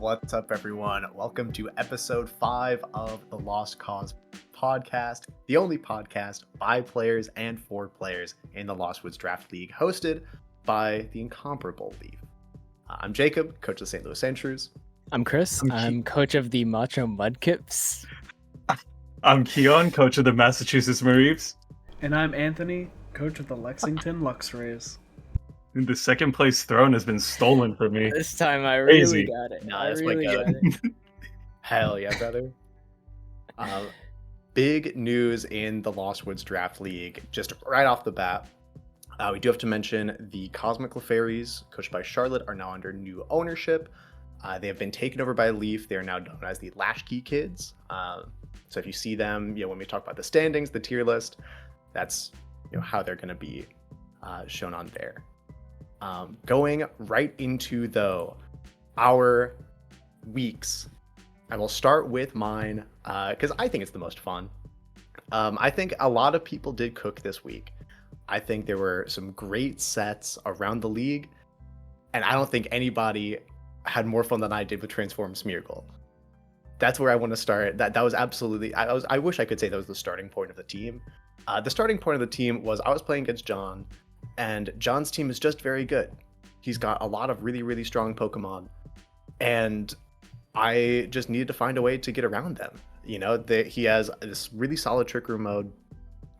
What's up, everyone? Welcome to episode 5 of the Lost Cause podcast, the only podcast by players and for players in the Lost Woods Draft League, hosted by the incomparable Leaf. I'm Jacob, coach of the St. Louis Sandshrews. I'm Chris. I'm coach of the Macho Mudkips. I'm Kian, coach of the Massachusetts Mareeps. And I'm Anthony, coach of the Lexington Luxrays. The second place throne has been stolen from me. This time I really got it. Nah, that's really got it. Hell yeah, brother. Big news in the Lost Woods Draft League, just right off the bat. We do have to mention the Cosmic Clefairies, coached by Charlotte, are now under new ownership. They have been taken over by Leaf. They are now known as the Latchkey Kids. So if you see them, when we talk about the standings, the tier list, that's how they're going to be shown on there. Going right into, though, our weeks. I will start with mine, because I think it's the most fun. I think a lot of people did cook this week. I think there were some great sets around the league, and I don't think anybody had more fun than I did with Transform Smeargle. That's where I want to start. That was absolutely, I wish I could say that was the starting point of the team. The starting point of the team was I was playing against John, and John's team is just very good. He's got a lot of really, really strong Pokemon, and I just needed to find a way to get around them. He has this really solid Trick Room mode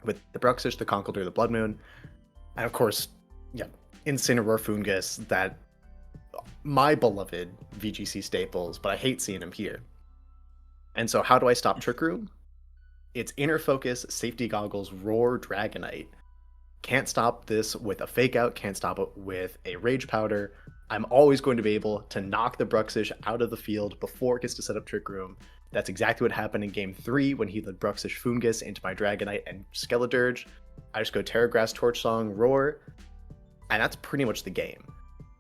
with the Bruxish, the Conkeldurr, the Blood Moon, and of course, Incineroar, Foongus, that my beloved VGC staples, but I hate seeing him here. And so how do I stop Trick Room? It's Inner Focus, Safety Goggles, Roar, Dragonite. Can't stop this with a Fake Out, can't stop it with a Rage Powder. I'm always going to be able to knock the Bruxish out of the field before it gets to set up Trick Room. That's exactly what happened in Game 3 when he led Bruxish, Foongus into my Dragonite and Skeledirge. I just go Terra Grass, Torch Song, Roar, and that's pretty much the game.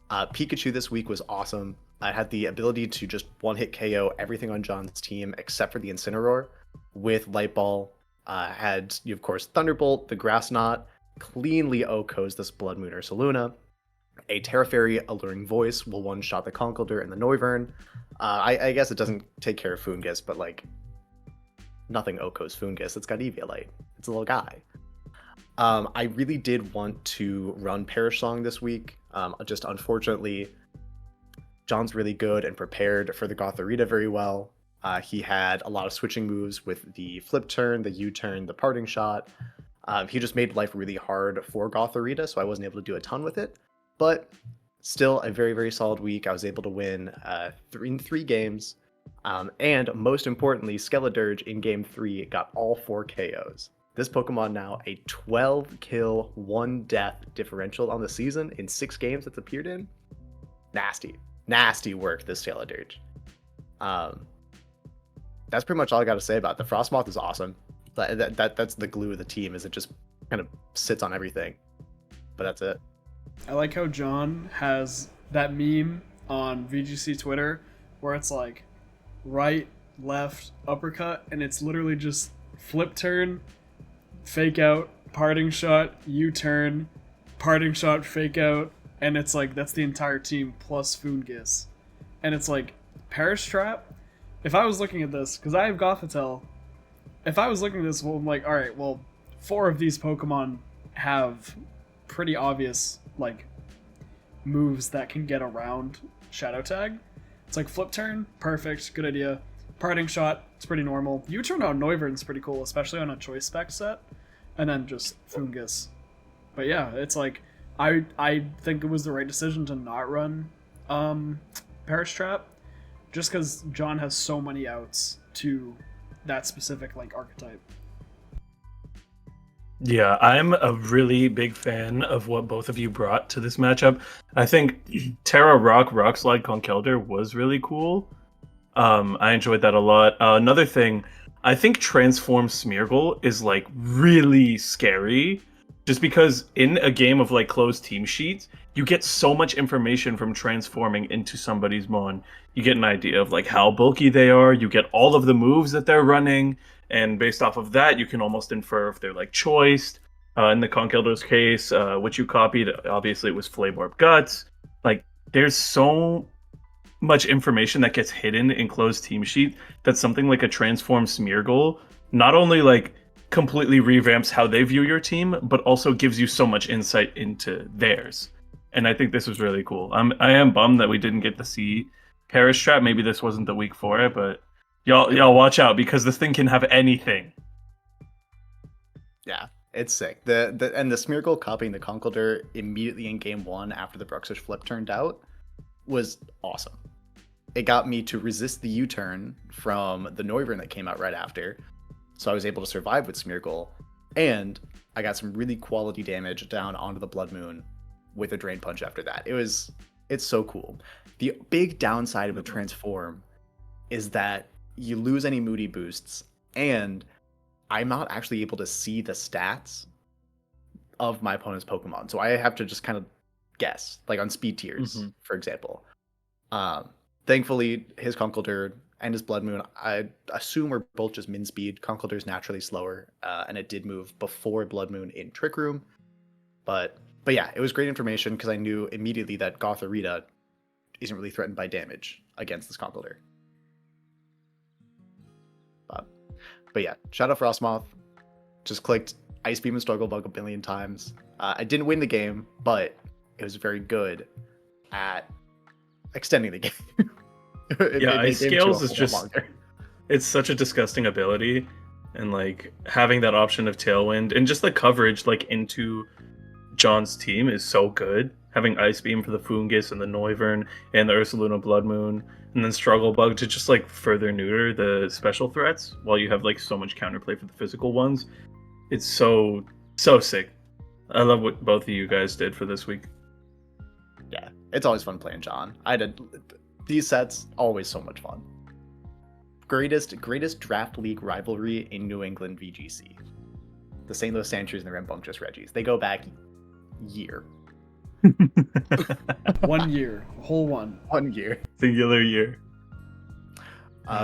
Pikachu this week was awesome. I had the ability to just one-hit KO everything on John's team except for the Incineroar with Light Ball. Had, of course, Thunderbolt, the Grass Knot, cleanly OHKOs this Blood Moon or Saluna. A Terra Fairy Alluring Voice will one-shot the Conkeldurr and the Noivern. I guess it doesn't take care of Foongus, but nothing OHKOs Foongus. It's got Eviolite. It's a little guy. I really did want to run Perish Song this week. Just unfortunately, John's really good and prepared for the Gothorita very well. He had a lot of switching moves with the Flip Turn, the U-Turn, the Parting Shot. He just made life really hard for Gothorita, so I wasn't able to do a ton with it. But still a very, very solid week. I was able to win in 3 games. And most importantly, Skeledirge in Game 3 got all 4 KOs. This Pokemon now a 12 kill, 1 death differential on the season in 6 games it's appeared in. Nasty work, this Skeledirge. That's pretty much all I got to say about it. The Frostmoth is awesome. That's the glue of the team, is it just kind of sits on everything. But that's it. I like how John has that meme on VGC Twitter where it's like right, left, uppercut, and it's literally just Flip Turn, Fake Out, Parting Shot, U-Turn, Parting Shot, Fake Out, and it's like that's the entire team plus Foongus. And it's like Perish Trap. If I was looking at this, because I have Gothitelle, if I was looking at this, well, I'm like, alright, well, 4 of these Pokemon have pretty obvious, moves that can get around Shadow Tag. It's like Flip Turn, perfect, good idea. Parting Shot, it's pretty normal. U-Turn on Noivern's pretty cool, especially on a Choice Spec set. And then just Foongus. But yeah, it's like, I think it was the right decision to not run Perish Trap, just because John has so many outs to that specific archetype. Yeah, I'm a really big fan of what both of you brought to this matchup. I think Terra Rock Slide Conkeldurr was really cool. I enjoyed that a lot. Another thing, I think Transform Smeargle is really scary, just because in a game of closed team sheets, you get so much information from transforming into somebody's Mon. You get an idea of how bulky they are, you get all of the moves that they're running, and based off of that, you can almost infer if they're choiced. In the Conkeldurr's case, which you copied, obviously it was Flameorb Guts. There's so much information that gets hidden in closed team sheet that something like a transform smear goal not only like completely revamps how they view your team, but also gives you so much insight into theirs. And I think this was really cool. I am bummed that we didn't get to see Paris Trap. Maybe this wasn't the week for it, but y'all watch out because this thing can have anything. Yeah, it's sick. The smear goal copying the Conkeldurr immediately in game 1 after the Bruxish flip turned out was awesome. It got me to resist the U-turn from the Noivern that came out right after. So I was able to survive with Smear Goal, and I got some really quality damage down onto the Blood Moon with a Drain Punch after that. It's so cool. The big downside of a Transform is that you lose any Moody boosts, and I'm not actually able to see the stats of my opponent's Pokemon. So I have to just kind of guess, like on speed tiers, for example. Thankfully, his Conkeldurr and his Blood Moon, I assume are both just min speed. Conkeldurr is naturally slower, and it did move before Blood Moon in Trick Room. But yeah, it was great information because I knew immediately that Gothorita isn't really threatened by damage against this Conkeldurr. But yeah, Shadow Frostmoth just clicked Ice Beam and Struggle Bug a billion times. I didn't win the game, but it was very good at extending the game. Ice Scales is just it's such a disgusting ability, and like having that option of Tailwind and just the coverage like into John's team is so good. Having Ice Beam for the Foongus and the Noivern and the Ursaluna Blood Moon, and then Struggle Bug to just like further neuter the special threats while you have like so much counterplay for the physical ones. It's so sick. I love what both of you guys did for this week. Yeah, it's always fun playing John. These sets, always so much fun. Greatest draft league rivalry in New England VGC. The St. Louis Sandshrews and the Rambunctious Regis. They go back year. 1 year. Whole one. 1 year. Singular year.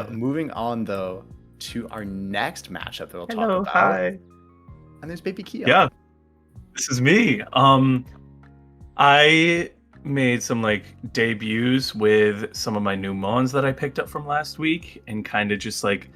Moving on, though, to our next matchup that we'll talk about. Hi. And there's Baby Kian. Yeah. This is me. I made some like debuts with some of my new mons that I picked up from last week, and kind of just like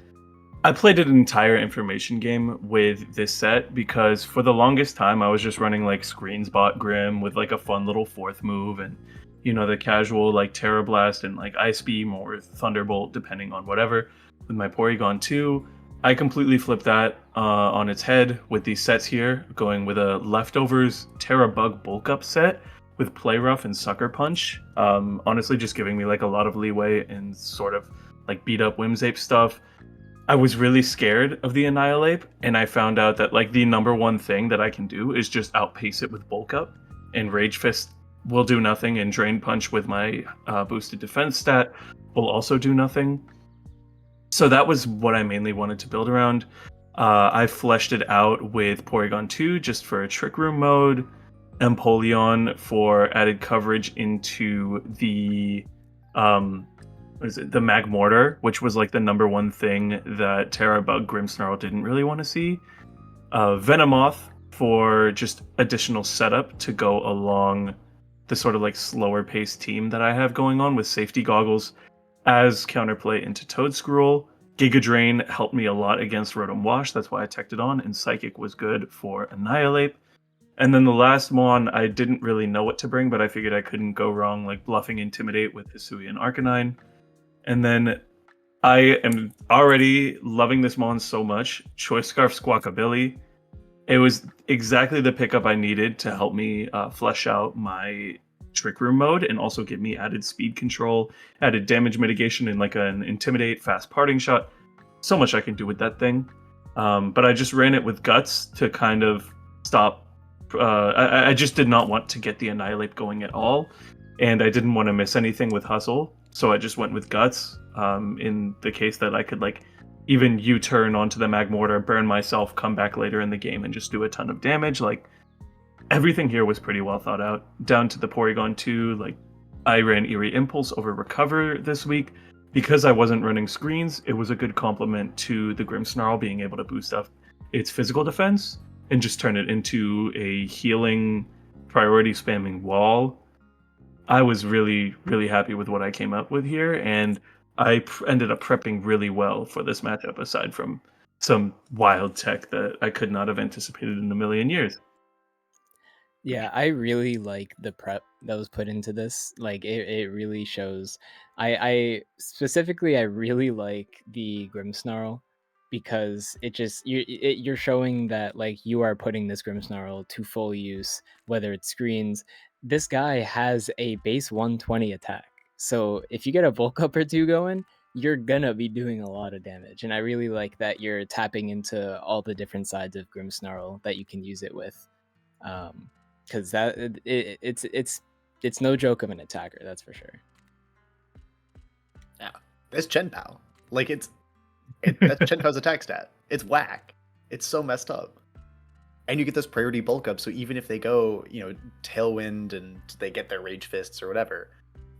I played an entire information game with this set because for the longest time I was just running like Screensbot Grim with like a fun little fourth move and the casual like Terra Blast and like Ice Beam or Thunderbolt depending on whatever with my Porygon 2. I completely flipped that on its head with these sets here, going with a Leftovers Terra Bug Bulk Up set with Play Rough and Sucker Punch. Honestly, just giving me like a lot of leeway and sort of like beat up Whimsape stuff. I was really scared of the Annihilate, and I found out that like the number one thing that I can do is just outpace it with Bulk Up, and Rage Fist will do nothing, and Drain Punch with my boosted defense stat will also do nothing. So that was what I mainly wanted to build around. I fleshed it out with Porygon 2 just for a Trick Room mode, Empoleon for added coverage into the the Magmortar, which was like the number one thing that Terra Bug Grimmsnarl didn't really want to see. Venomoth for just additional setup to go along the sort of like slower paced team that I have going on with Safety Goggles as counterplay into Toedscruel. Giga Drain helped me a lot against Rotom Wash, that's why I teched it on, and Psychic was good for Annihilate. And then the last Mon, I didn't really know what to bring, but I figured I couldn't go wrong, like bluffing Intimidate with Hisuian Arcanine. And then I am already loving this Mon so much. Choice Scarf Squawkabilly. It was exactly the pickup I needed to help me flesh out my Trick Room mode and also give me added speed control, added damage mitigation, and like an Intimidate, fast parting shot. So much I can do with that thing. But I just ran it with Guts to kind of stop. I just did not want to get the Annihilate going at all, and I didn't want to miss anything with Hustle, so I just went with Guts in the case that I could like even U-turn onto the Magmortar, burn myself, come back later in the game and just do a ton of damage. Like everything here was pretty well thought out, down to the Porygon 2. Like I ran Eerie Impulse over Recover this week because I wasn't running screens. It was a good complement to the Grimmsnarl being able to boost up its physical defense and just turn it into a healing, priority spamming wall. I was really, really happy with what I came up with here, and ended up prepping really well for this matchup, aside from some wild tech that I could not have anticipated in a million years. Yeah, I really like the prep that was put into this. Like it really shows. I specifically I really like the Grimmsnarl because it just you're showing that like you are putting this Grimmsnarl to full use, whether it's screens. This guy has a base 120 attack. So if you get a bulk up or two going, you're gonna be doing a lot of damage. And I really like that you're tapping into all the different sides of Grimmsnarl that you can use it with. Because that it's no joke of an attacker, that's for sure. Yeah, it's Chen Pao. Like that's Chen Pao's attack stat. It's whack. It's so messed up. And you get this priority bulk up, so even if they go, Tailwind and they get their Rage Fists or whatever,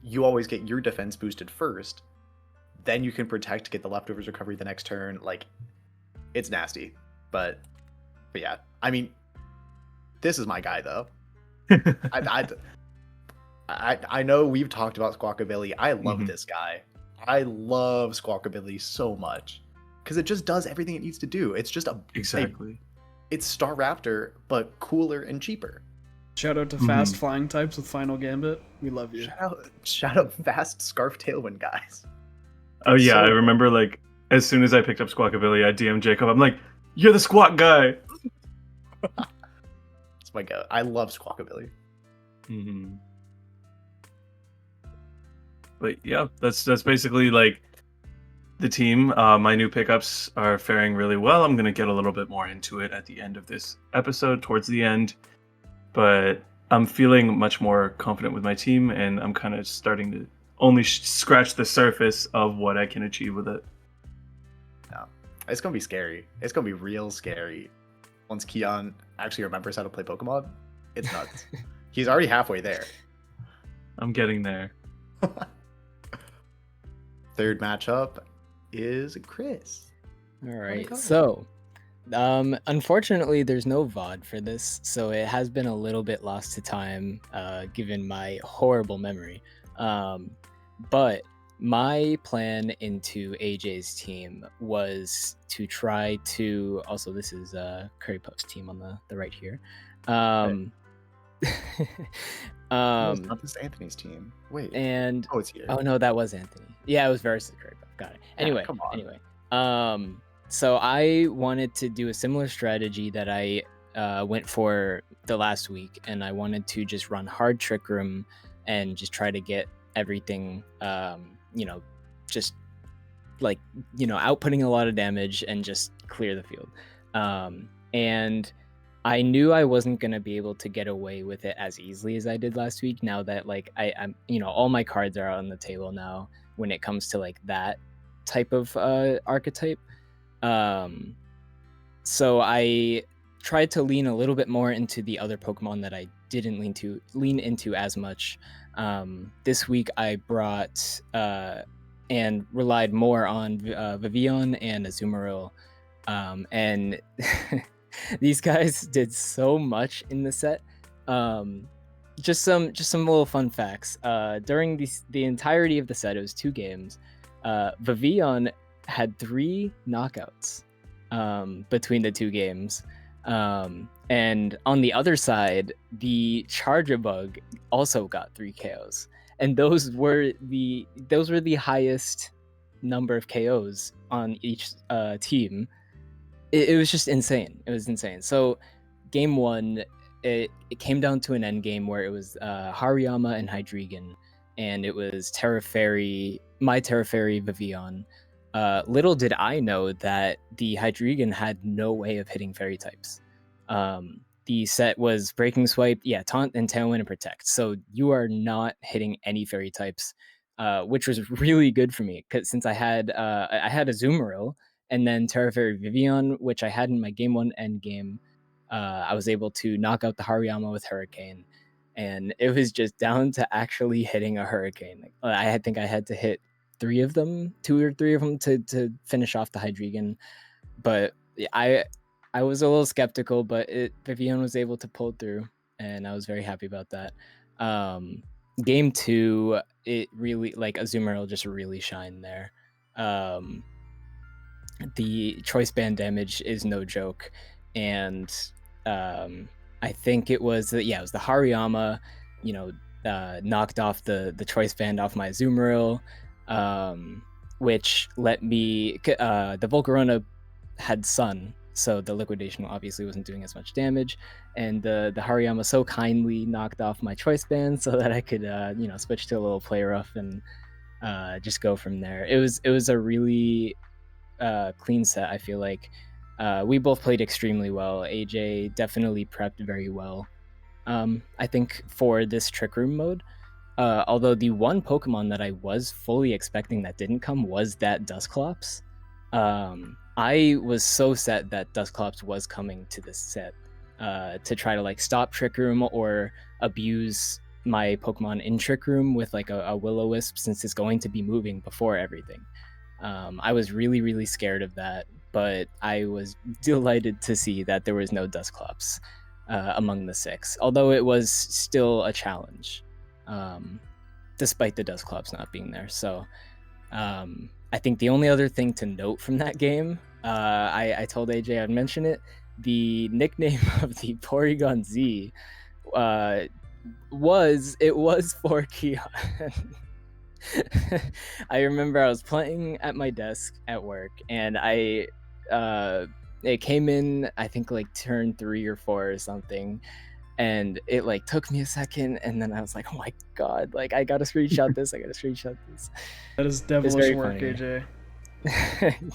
you always get your defense boosted first. Then you can protect, get the leftovers recovery the next turn. Like, it's nasty. But yeah, I mean, this is my guy though. I know we've talked about Squawkabilly. I love this guy. I love Squawkabilly so much because it just does everything it needs to do. It's just it's Star Raptor, but cooler and cheaper. Shout out to fast flying types with Final Gambit. We love you. Shout out fast Scarf Tailwind guys. Oh yeah, I remember like as soon as I picked up Squawkabilly, I DM'd Jacob. I'm like, "You're the Squawk guy." It's my go. I love Squawkabilly. But yeah, that's basically like the team. My new pickups are faring really well. I'm gonna get a little bit more into it at the end of this episode, towards the end. But I'm feeling much more confident with my team, and I'm kind of starting to only scratch the surface of what I can achieve with it. Yeah, it's gonna be scary. It's gonna be real scary once Kian actually remembers how to play Pokemon. It's nuts. He's already halfway there. I'm getting there. Third matchup is Chris. All right, so unfortunately there's no VOD for this, so it has been a little bit lost to time given my horrible memory. But my plan into AJ's team was to try to also, this is Curry Puff's team on the right here. It's not this Anthony's team. Wait. And it's here. Oh no, that was Anthony. Yeah, it was versus Curry Puff. Got it. Anyway, come on. Anyway. So I wanted to do a similar strategy that I went for the last week, and I wanted to just run hard Trick Room and just try to get everything, just like, outputting a lot of damage and just clear the field. And I knew I wasn't going to be able to get away with it as easily as I did last week, now that like I'm all my cards are out on the table now when it comes to like that type of archetype. So I tried to lean a little bit more into the other Pokemon that I didn't lean into as much. This week I brought and relied more on Vivillon and Azumarill, and these guys did so much in the set. Just some little fun facts. During the entirety of the set, it was 2 games. Vivillon had 3 knockouts between the 2 games. And on the other side, the Charjabug also got 3 KOs. And those were the highest number of KOs on each team. It was just insane. It was insane. So game 1, it came down to an end game where it was Hariyama and Hydreigon, and it was my Terra Fairy Vivillon. Little did I know that the Hydreigon had no way of hitting fairy types. The set was Breaking Swipe, Taunt and Tailwind and Protect. So you are not hitting any fairy types, which was really good for me, because since I had Azumarill and then Terra Fairy Vivillon, which I had in my game 1 end game. I was able to knock out the Hariyama with Hurricane, and it was just down to actually hitting a Hurricane. I think I had to hit 2 or 3 of them to finish off the Hydreigon, but I was a little skeptical, but Vivillon was able to pull through, and I was very happy about that. game 2, it really like Azumarill just really shined there. The choice band damage is no joke, and I think it was the Hariyama, knocked off the choice band off my Azumarill, which let me the Volcarona had Sun, so the liquidation obviously wasn't doing as much damage, and the Hariyama so kindly knocked off my choice band so that I could switch to a little play rough and just go from there. It was a really clean set. I feel like we both played extremely well. AJ definitely prepped very well. I think for this Trick Room mode, although the one Pokemon that I was fully expecting that didn't come was that Dusclops. I was so set that Dusclops was coming to this set to try to like stop Trick Room or abuse my Pokemon in Trick Room with like a Will-O-Wisp, since it's going to be moving before everything. I was really, really scared of that, but I was delighted to see that there was no Dusclops among the 6, although it was still a challenge, despite the Dusclops not being there. So I think the only other thing to note from that game, I told AJ I'd mention it, the nickname of the Porygon Z was for Kian. I remember I was playing at my desk at work, and it came in, I think like turn 3 or 4 or something, and it like took me a second, and then I was like, oh my god, like I gotta screenshot this. That is devilish work, funny. AJ.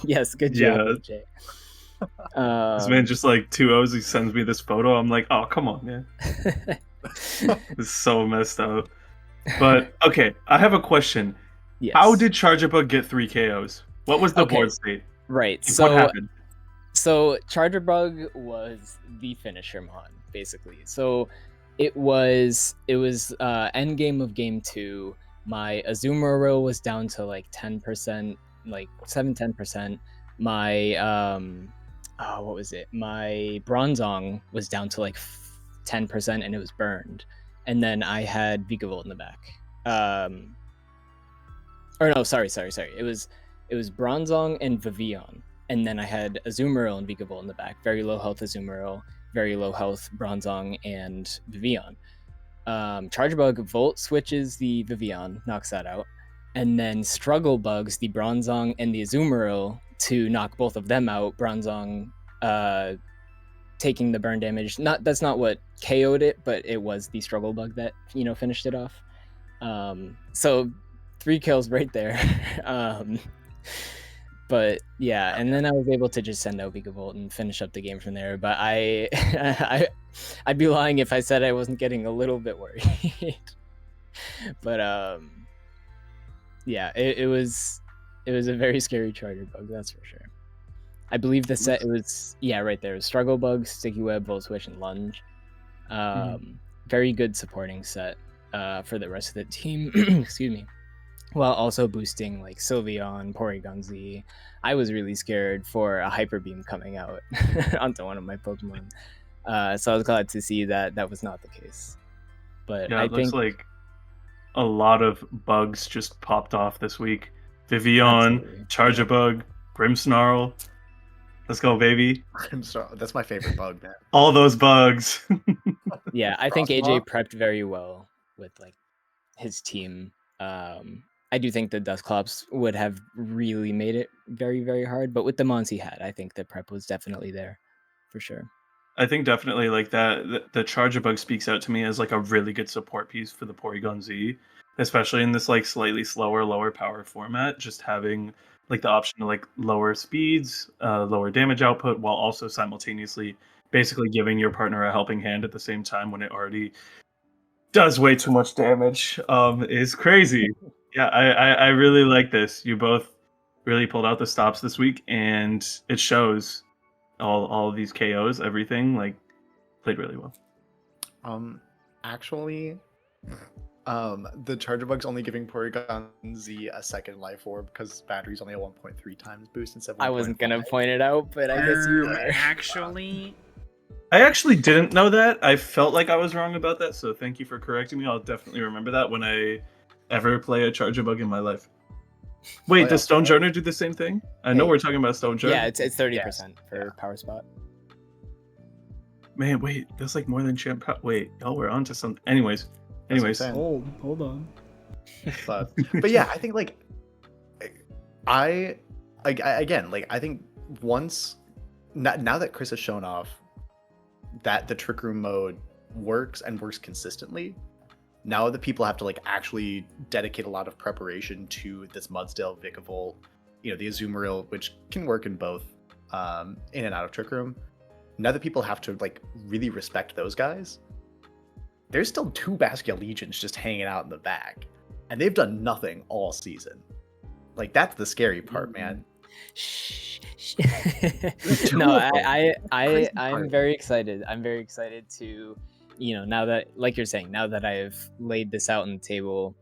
Yes, good job, Yeah. AJ. This man just like 2 O's, he sends me this photo. I'm like, oh, come on, man. It's so messed up. But okay, I have a question. Yes. How did Charjabug get 3 KOs? What was the board state? Right. Like, what happened? So Charjabug was the finisher mon, basically. So it was end game of game 2. My Azumarill was down to like 10%, like 7-10%. My what was it? My Bronzong was down to like 10%, and it was burned. And then I had Vigavolt in the back. Or no, sorry. It was Bronzong and Vivillon. And then I had Azumarill and Vigavolt in the back. Very low health Azumarill, very low health Bronzong and Vivillon. Charjabug Volt switches the Vivillon, knocks that out. And then Struggle Bugs the Bronzong and the Azumarill to knock both of them out. Bronzong taking the burn damage. That's not what KO'd it, but it was the Struggle Bug that finished it off. So 3 kills right there. But yeah, and then I was able to just send out Vigavolt and finish up the game from there. But I'd be lying if I said I wasn't getting a little bit worried. But yeah, it was a very scary Charjabug, that's for sure. I believe the set, it was right there. It was Struggle Bug, Sticky Web, Volt Switch, and Lunge. Very good supporting set for the rest of the team. Excuse me. While also boosting like Sylveon, Porygon Z. I was really scared for a Hyper Beam coming out onto one of my Pokemon. So I was glad to see that that was not the case. But yeah, I it think looks like a lot of bugs just popped off this week. Vivillon, Charjabug, Grimmsnarl. Let's go, baby. That's my favorite bug, man. All those bugs. Yeah, I think AJ prepped very well with like his team. I do think the Dusclops would have really made it very, very hard, but with the mons he had, I think the prep was definitely there for sure. I think definitely like that the Charjabug speaks out to me as like a really good support piece for the Porygon Z, especially in this like slightly slower, lower power format. Just having like the option to like lower speeds, lower damage output, while also simultaneously basically giving your partner a helping hand at the same time when it already does way too much damage is crazy. Yeah, I really like this. You both really pulled out the stops this week, and it shows. All of these KOs, everything like played really well. Actually, the Charjabug's only giving Porygon Z a second life orb because battery's only a 1.3 times boost instead of 1.5. I wasn't gonna point it out, but I guess you were. Actually, I actually didn't know that. I felt like I was wrong about that, so thank you for correcting me. I'll definitely remember that when I ever play a Charger Bug in my life. Wait, does Stone Journer do the same thing? I know we're talking about Stone Journer. Yeah, it's 30% for Power Spot. Man, wait, that's like more than champ. Wait, oh, we're on to something. Anyways. Hold on. But yeah, I think like I think once now that Chris has shown off that the Trick Room mode works and works consistently, now that people have to like actually dedicate a lot of preparation to this Mudsdale, Vikavolt, the Azumarill, which can work in both in and out of Trick Room. Now that people have to like really respect those guys, there's still 2 Bastia Legions just hanging out in the back, and they've done nothing all season. Like, that's the scary part, man. No, I'm very excited. I'm very excited to, now that, like you're saying, now that I've laid this out on the table,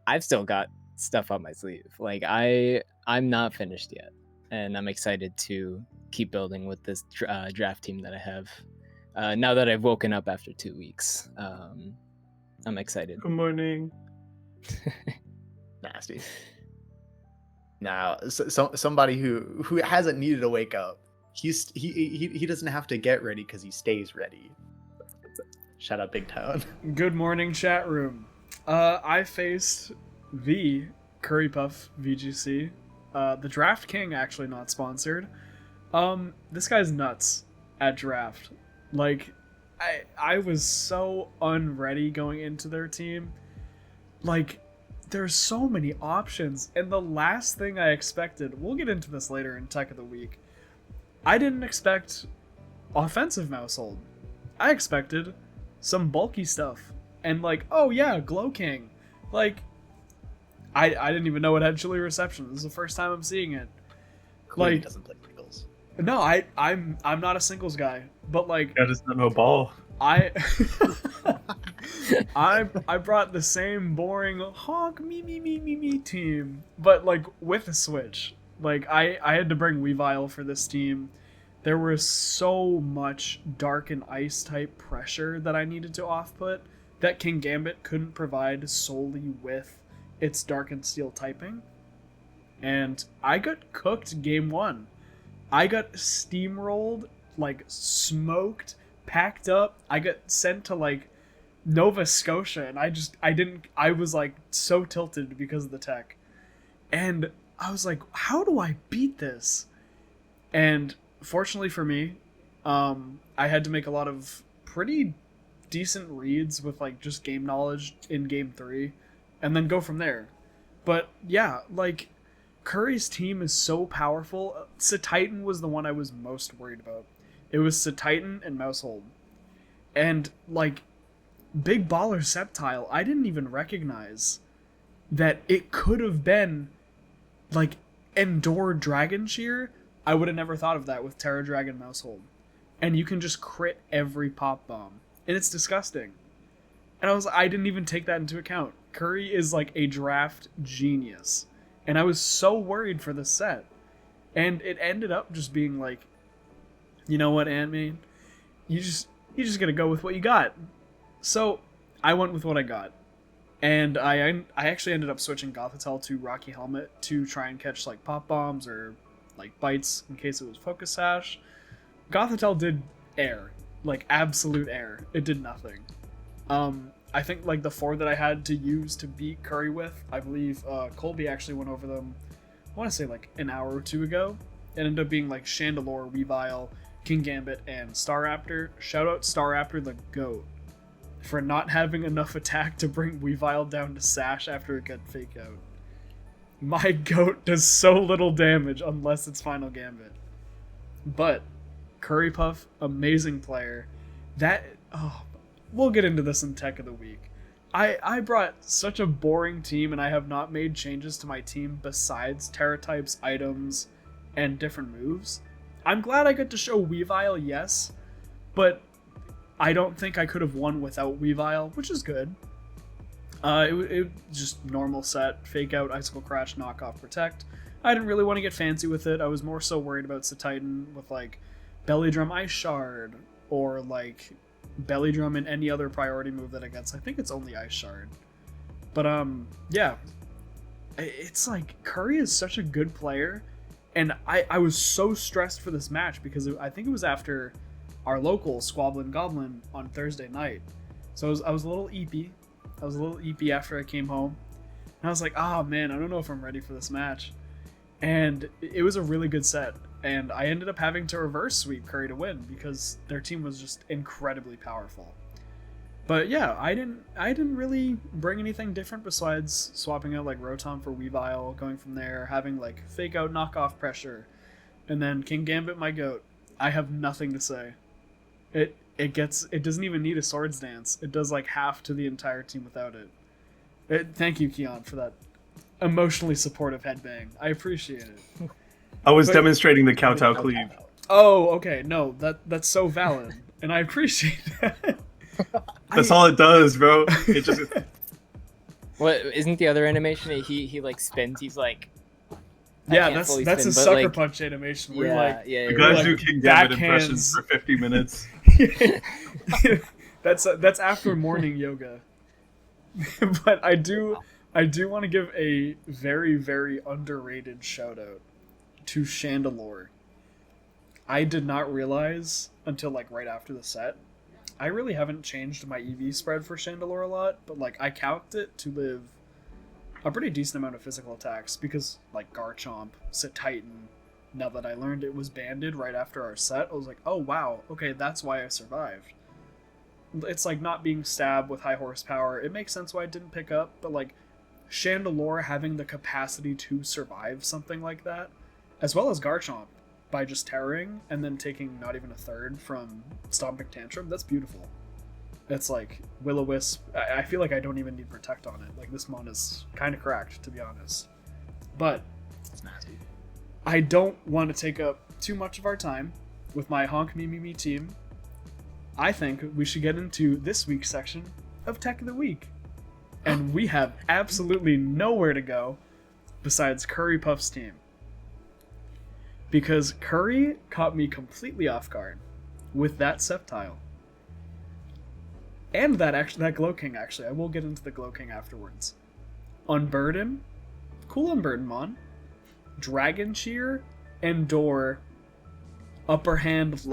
I've still got stuff up my sleeve. Like, I'm not finished yet, and I'm excited to keep building with this draft team that I have. Now that I've woken up after 2 weeks, I'm excited. Good morning. Nasty. Now, somebody who hasn't needed to wake up, he doesn't have to get ready because he stays ready. Shout out Big Town. Good morning, chat room. I faced the Curry Puff VGC. The Draft King, actually not sponsored. This guy's nuts at draft. Like, I was so unready going into their team. Like, there's so many options, and the last thing I expected, we'll get into this later in Tech of the Week, I didn't expect offensive Mousehold. I expected some bulky stuff, and like, oh yeah, Glow King. Like, I didn't even know it had chilly reception. This is the first time I'm seeing it. Clearly Like, doesn't play singles. No, I'm not a singles guy, but like, That is not no ball. I brought the same boring honk me team, but like with a switch. Like I had to bring Weavile for this team. There was so much dark and ice type pressure that I needed to off-put that King Gambit couldn't provide solely with its dark and steel typing. And I got cooked game 1. I got steamrolled, like smoked, packed up. I got sent to like Nova Scotia, and I was like so tilted because of the tech. And I was like, how do I beat this? And fortunately for me, I had to make a lot of pretty decent reads with like just game knowledge in game 3 and then go from there. But yeah, like, Curry's team is so powerful. Satitan was the one I was most worried about. It was Satitan and Mousehold. And, like, Big Baller Sceptile, I didn't even recognize that it could have been, like, Endure Dragon Shear. I would have never thought of that with Terra Dragon Mousehold. And you can just crit every pop bomb. And it's disgusting. And I didn't even take that into account. Curry is, like, a draft genius. And I was so worried for this set. And it ended up just being like, you know what, Ant-Man? You just gotta go with what you got. So I went with what I got. And I actually ended up switching Gothitelle to Rocky Helmet to try and catch like pop bombs or like bites in case it was Focus Sash. Gothitelle did air. Like absolute air. It did nothing. I think like the 4 that I had to use to beat Curry with, I believe Colby actually went over them, I want to say like an hour or 2 ago. It ended up being like Chandelure, Weavile, King Gambit, and Staraptor. Shout out Staraptor the GOAT for not having enough attack to bring Weavile down to Sash after it got Fake Out. My GOAT does so little damage unless it's Final Gambit. But Curry Puff, amazing player. We'll get into this in Tech of the Week. I brought such a boring team, and I have not made changes to my team besides Terra types, items, and different moves. I'm glad I got to show Weavile, yes, but I don't think I could have won without Weavile, which is good. It just normal set, Fake Out, Icicle Crash, Knock Off, Protect. I didn't really want to get fancy with it. I was more so worried about Satitan with like Belly Drum, Ice Shard, or like Belly Drum in any other priority move that it gets. I think it's only Ice Shard. But yeah. It's like Curry is such a good player, and I was so stressed for this match because I think it was after our local Squablin Goblin on Thursday night. So I was a little eepy. I was a little eepy after I came home. And I was like, oh man, I don't know if I'm ready for this match. And it was a really good set. And I ended up having to reverse sweep Curry to win because their team was just incredibly powerful. But yeah, I didn't really bring anything different besides swapping out like Rotom for Weavile, going from there, having like fake out knockoff pressure, and then King Gambit my goat. I have nothing to say. It doesn't even need a Swords Dance. It does like half to the entire team without it. Thank you, Kian, for that emotionally supportive headbang. I appreciate it. I was demonstrating the kowtow cleave. Oh, okay. No, that's so valid, and I appreciate that. That's all it does, bro. It just What isn't the other animation? He like spins. He's like, yeah, that's spin, a sucker like, punch animation. Where yeah, you guys like do King Gambit backhands. impressions for 50 minutes. That's after morning yoga. But I do want to give a very, very underrated shout out to Chandelure. I did not realize until like right after the set. I really haven't changed my EV spread for Chandelure a lot, but like I calced it to live a pretty decent amount of physical attacks because like Garchomp, Sit Titan, now that I learned it was banded right after our set, I was like, oh wow, okay, that's why I survived. It's like not being stabbed with high horsepower. It makes sense why it didn't pick up, but like Chandelure having the capacity to survive something like that, as well as Garchomp, by just terroring and then taking not even a third from Stomping Tantrum, that's beautiful. It's like Will-O-Wisp. I feel like I don't even need Protect on it. Like this mon is kind of cracked, to be honest. But It's nasty. I don't want to take up too much of our time with my Honk Me Me Me team. I think we should get into this week's section of Tech of the Week. And we have absolutely nowhere to go besides Curry Puff's team. Because Curry caught me completely off guard with that Sceptile. And that Glow King, actually. I will get into the Glow King afterwards. Unburden. Cool Unburden, Mon. Dragon Cheer. Endure. Upper Hand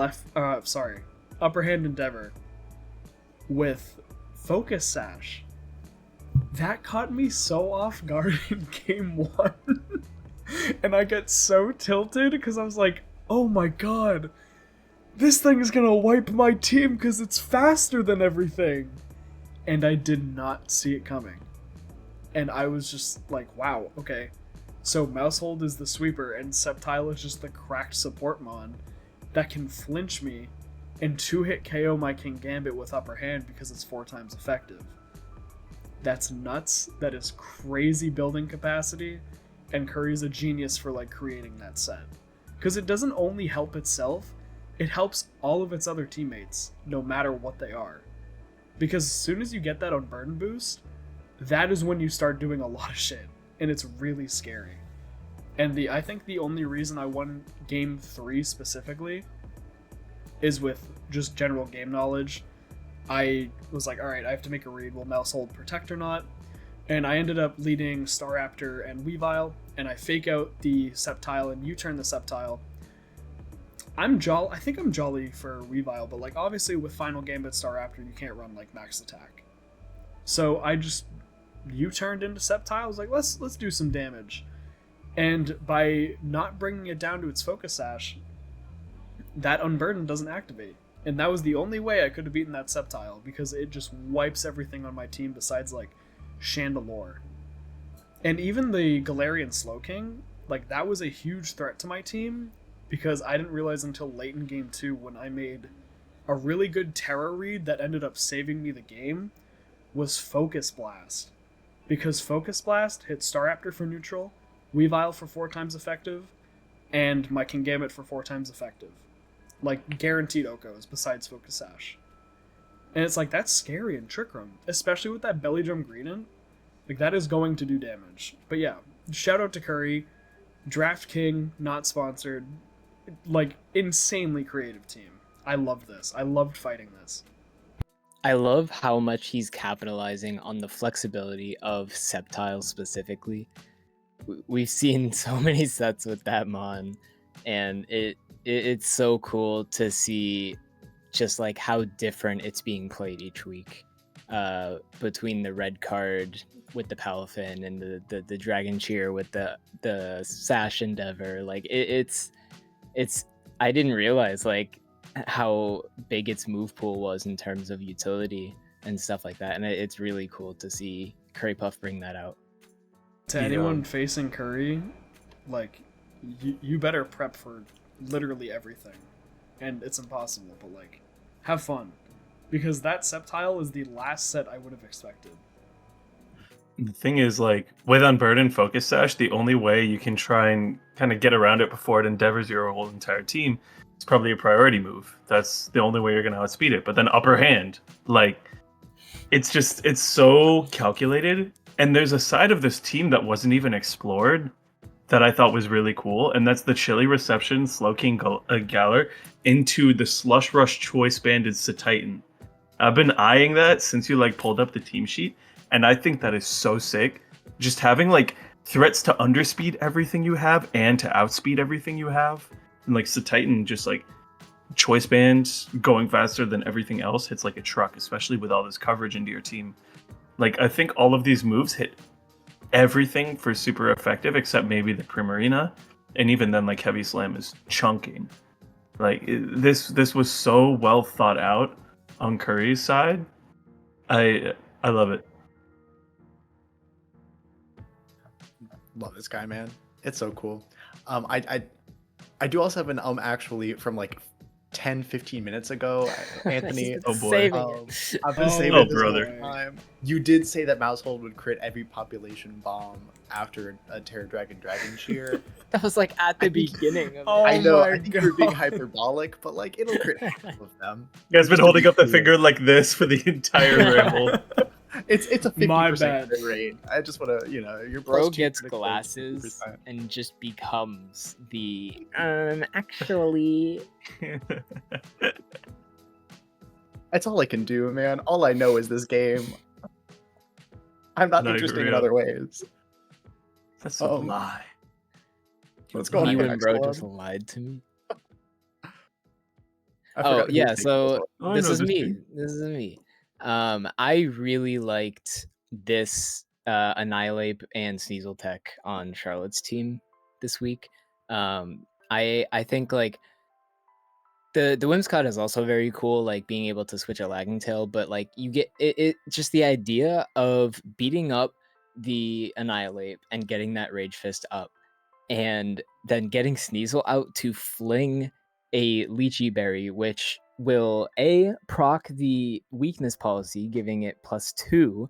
Endeavor. With Focus Sash. That caught me so off guard in game 1. And I get so tilted because I was like, oh my god, this thing is gonna wipe my team because it's faster than everything. And I did not see it coming. And I was just like, wow, okay. So Mousehold is the sweeper and Sceptile is just the cracked support mon that can flinch me and 2-hit KO my King Gambit with upper hand because it's 4 times effective. That's nuts. That is crazy building capacity. And Curry's a genius for like creating that set. Because it doesn't only help itself, it helps all of its other teammates, no matter what they are. Because as soon as you get that Unburden boost, that is when you start doing a lot of shit. And it's really scary. And I think the only reason I won game 3 specifically is with just general game knowledge. I was like, alright, I have to make a read. Will Mousehold protect or not? And I ended up leading Staraptor and Weavile, and I fake out the Sceptile and U-turn the Sceptile. I think I'm jolly for Weavile, but like obviously with Final Gambit Staraptor you can't run like max attack. So I just U-turned into Sceptile. I was like, let's do some damage. And by not bringing it down to its Focus Sash, that Unburden doesn't activate. And that was the only way I could have beaten that Sceptile, because it just wipes everything on my team besides like Chandelure. And even the Galarian Slowking, like that was a huge threat to my team, because I didn't realize until late in game 2 when I made a really good Terra read that ended up saving me the game, was Focus Blast. Because Focus Blast hit Staraptor for neutral, Weavile for 4 times effective, and my Kingambit for 4 times effective. Like guaranteed Okos besides Focus Sash. And it's like, that's scary in Trick Room, especially with that Belly Drum Greedent. Like, that is going to do damage. But yeah, shout out to Curry. Draft King, not sponsored. Like, insanely creative team. I loved this. I loved fighting this. I love how much he's capitalizing on the flexibility of Sceptile specifically. We've seen so many sets with that mon, and it's so cool to see just like how different it's being played each week. Between the red card with the Palafin and the Dragon Cheer with the Sash Endeavor, like it's I didn't realize like how big its move pool was in terms of utility and stuff like that, and it's really cool to see Curry Puff bring that out. To anyone facing Curry, like, you better prep for literally everything. And it's impossible, but, like, have fun. Because that Sceptile is the last set I would have expected. The thing is, like, with Unburden Focus Sash, the only way you can try and kind of get around it before it endeavors your whole entire team is probably a priority move. That's the only way you're going to outspeed it. But then upper hand, like, it's so calculated. And there's a side of this team that wasn't even explored that I thought was really cool, and that's the Chili Reception Slowking Galar into the Slush Rush Choice Banded Titan. I've been eyeing that since you like pulled up the team sheet, and I think that is so sick. Just having like threats to underspeed everything you have and to outspeed everything you have, and like Titan just like choice band going faster than everything else hits like a truck, especially with all this coverage into your team. Like, I think all of these moves hit everything for super effective, except maybe the Primarina. And even then, like, Heavy Slam is chunking. Like, this was so well thought out on Curry's side. I love it. Love this guy, man. It's so cool. I do also have an actually from like 10-15 minutes ago, Anthony. Oh boy. I've been saving this brother. whole time. You did say that Mousehold would crit every population bomb after a Terror Dragon Cheer. That was like at the beginning of I know. my I think you're being hyperbolic, but like it'll crit half of them. You guys been holding up the finger like this for the entire ramble. It's a 50% My bad. crit rate. I just want to, your Bro plus gets 2 glasses 50%. and just becomes the actually. That's all I can do, man. All I know is this game. I'm not Not even interesting in real. other ways. That's a lie. What's going on, You and next bro one? just lied to me. I Oh forgot who yeah, was taking so this one. Oh, I this know is this me. too. This is me. I really liked this Annihilate and Sneasel Tech on Charlotte's team this week. I think like the Whimsicott is also very cool, like being able to switch a Lagging Tail, but like you get it just the idea of beating up the Annihilate and getting that Rage Fist up, and then getting Sneasel out to fling a Lychee Berry, which will proc the weakness policy, giving it +2,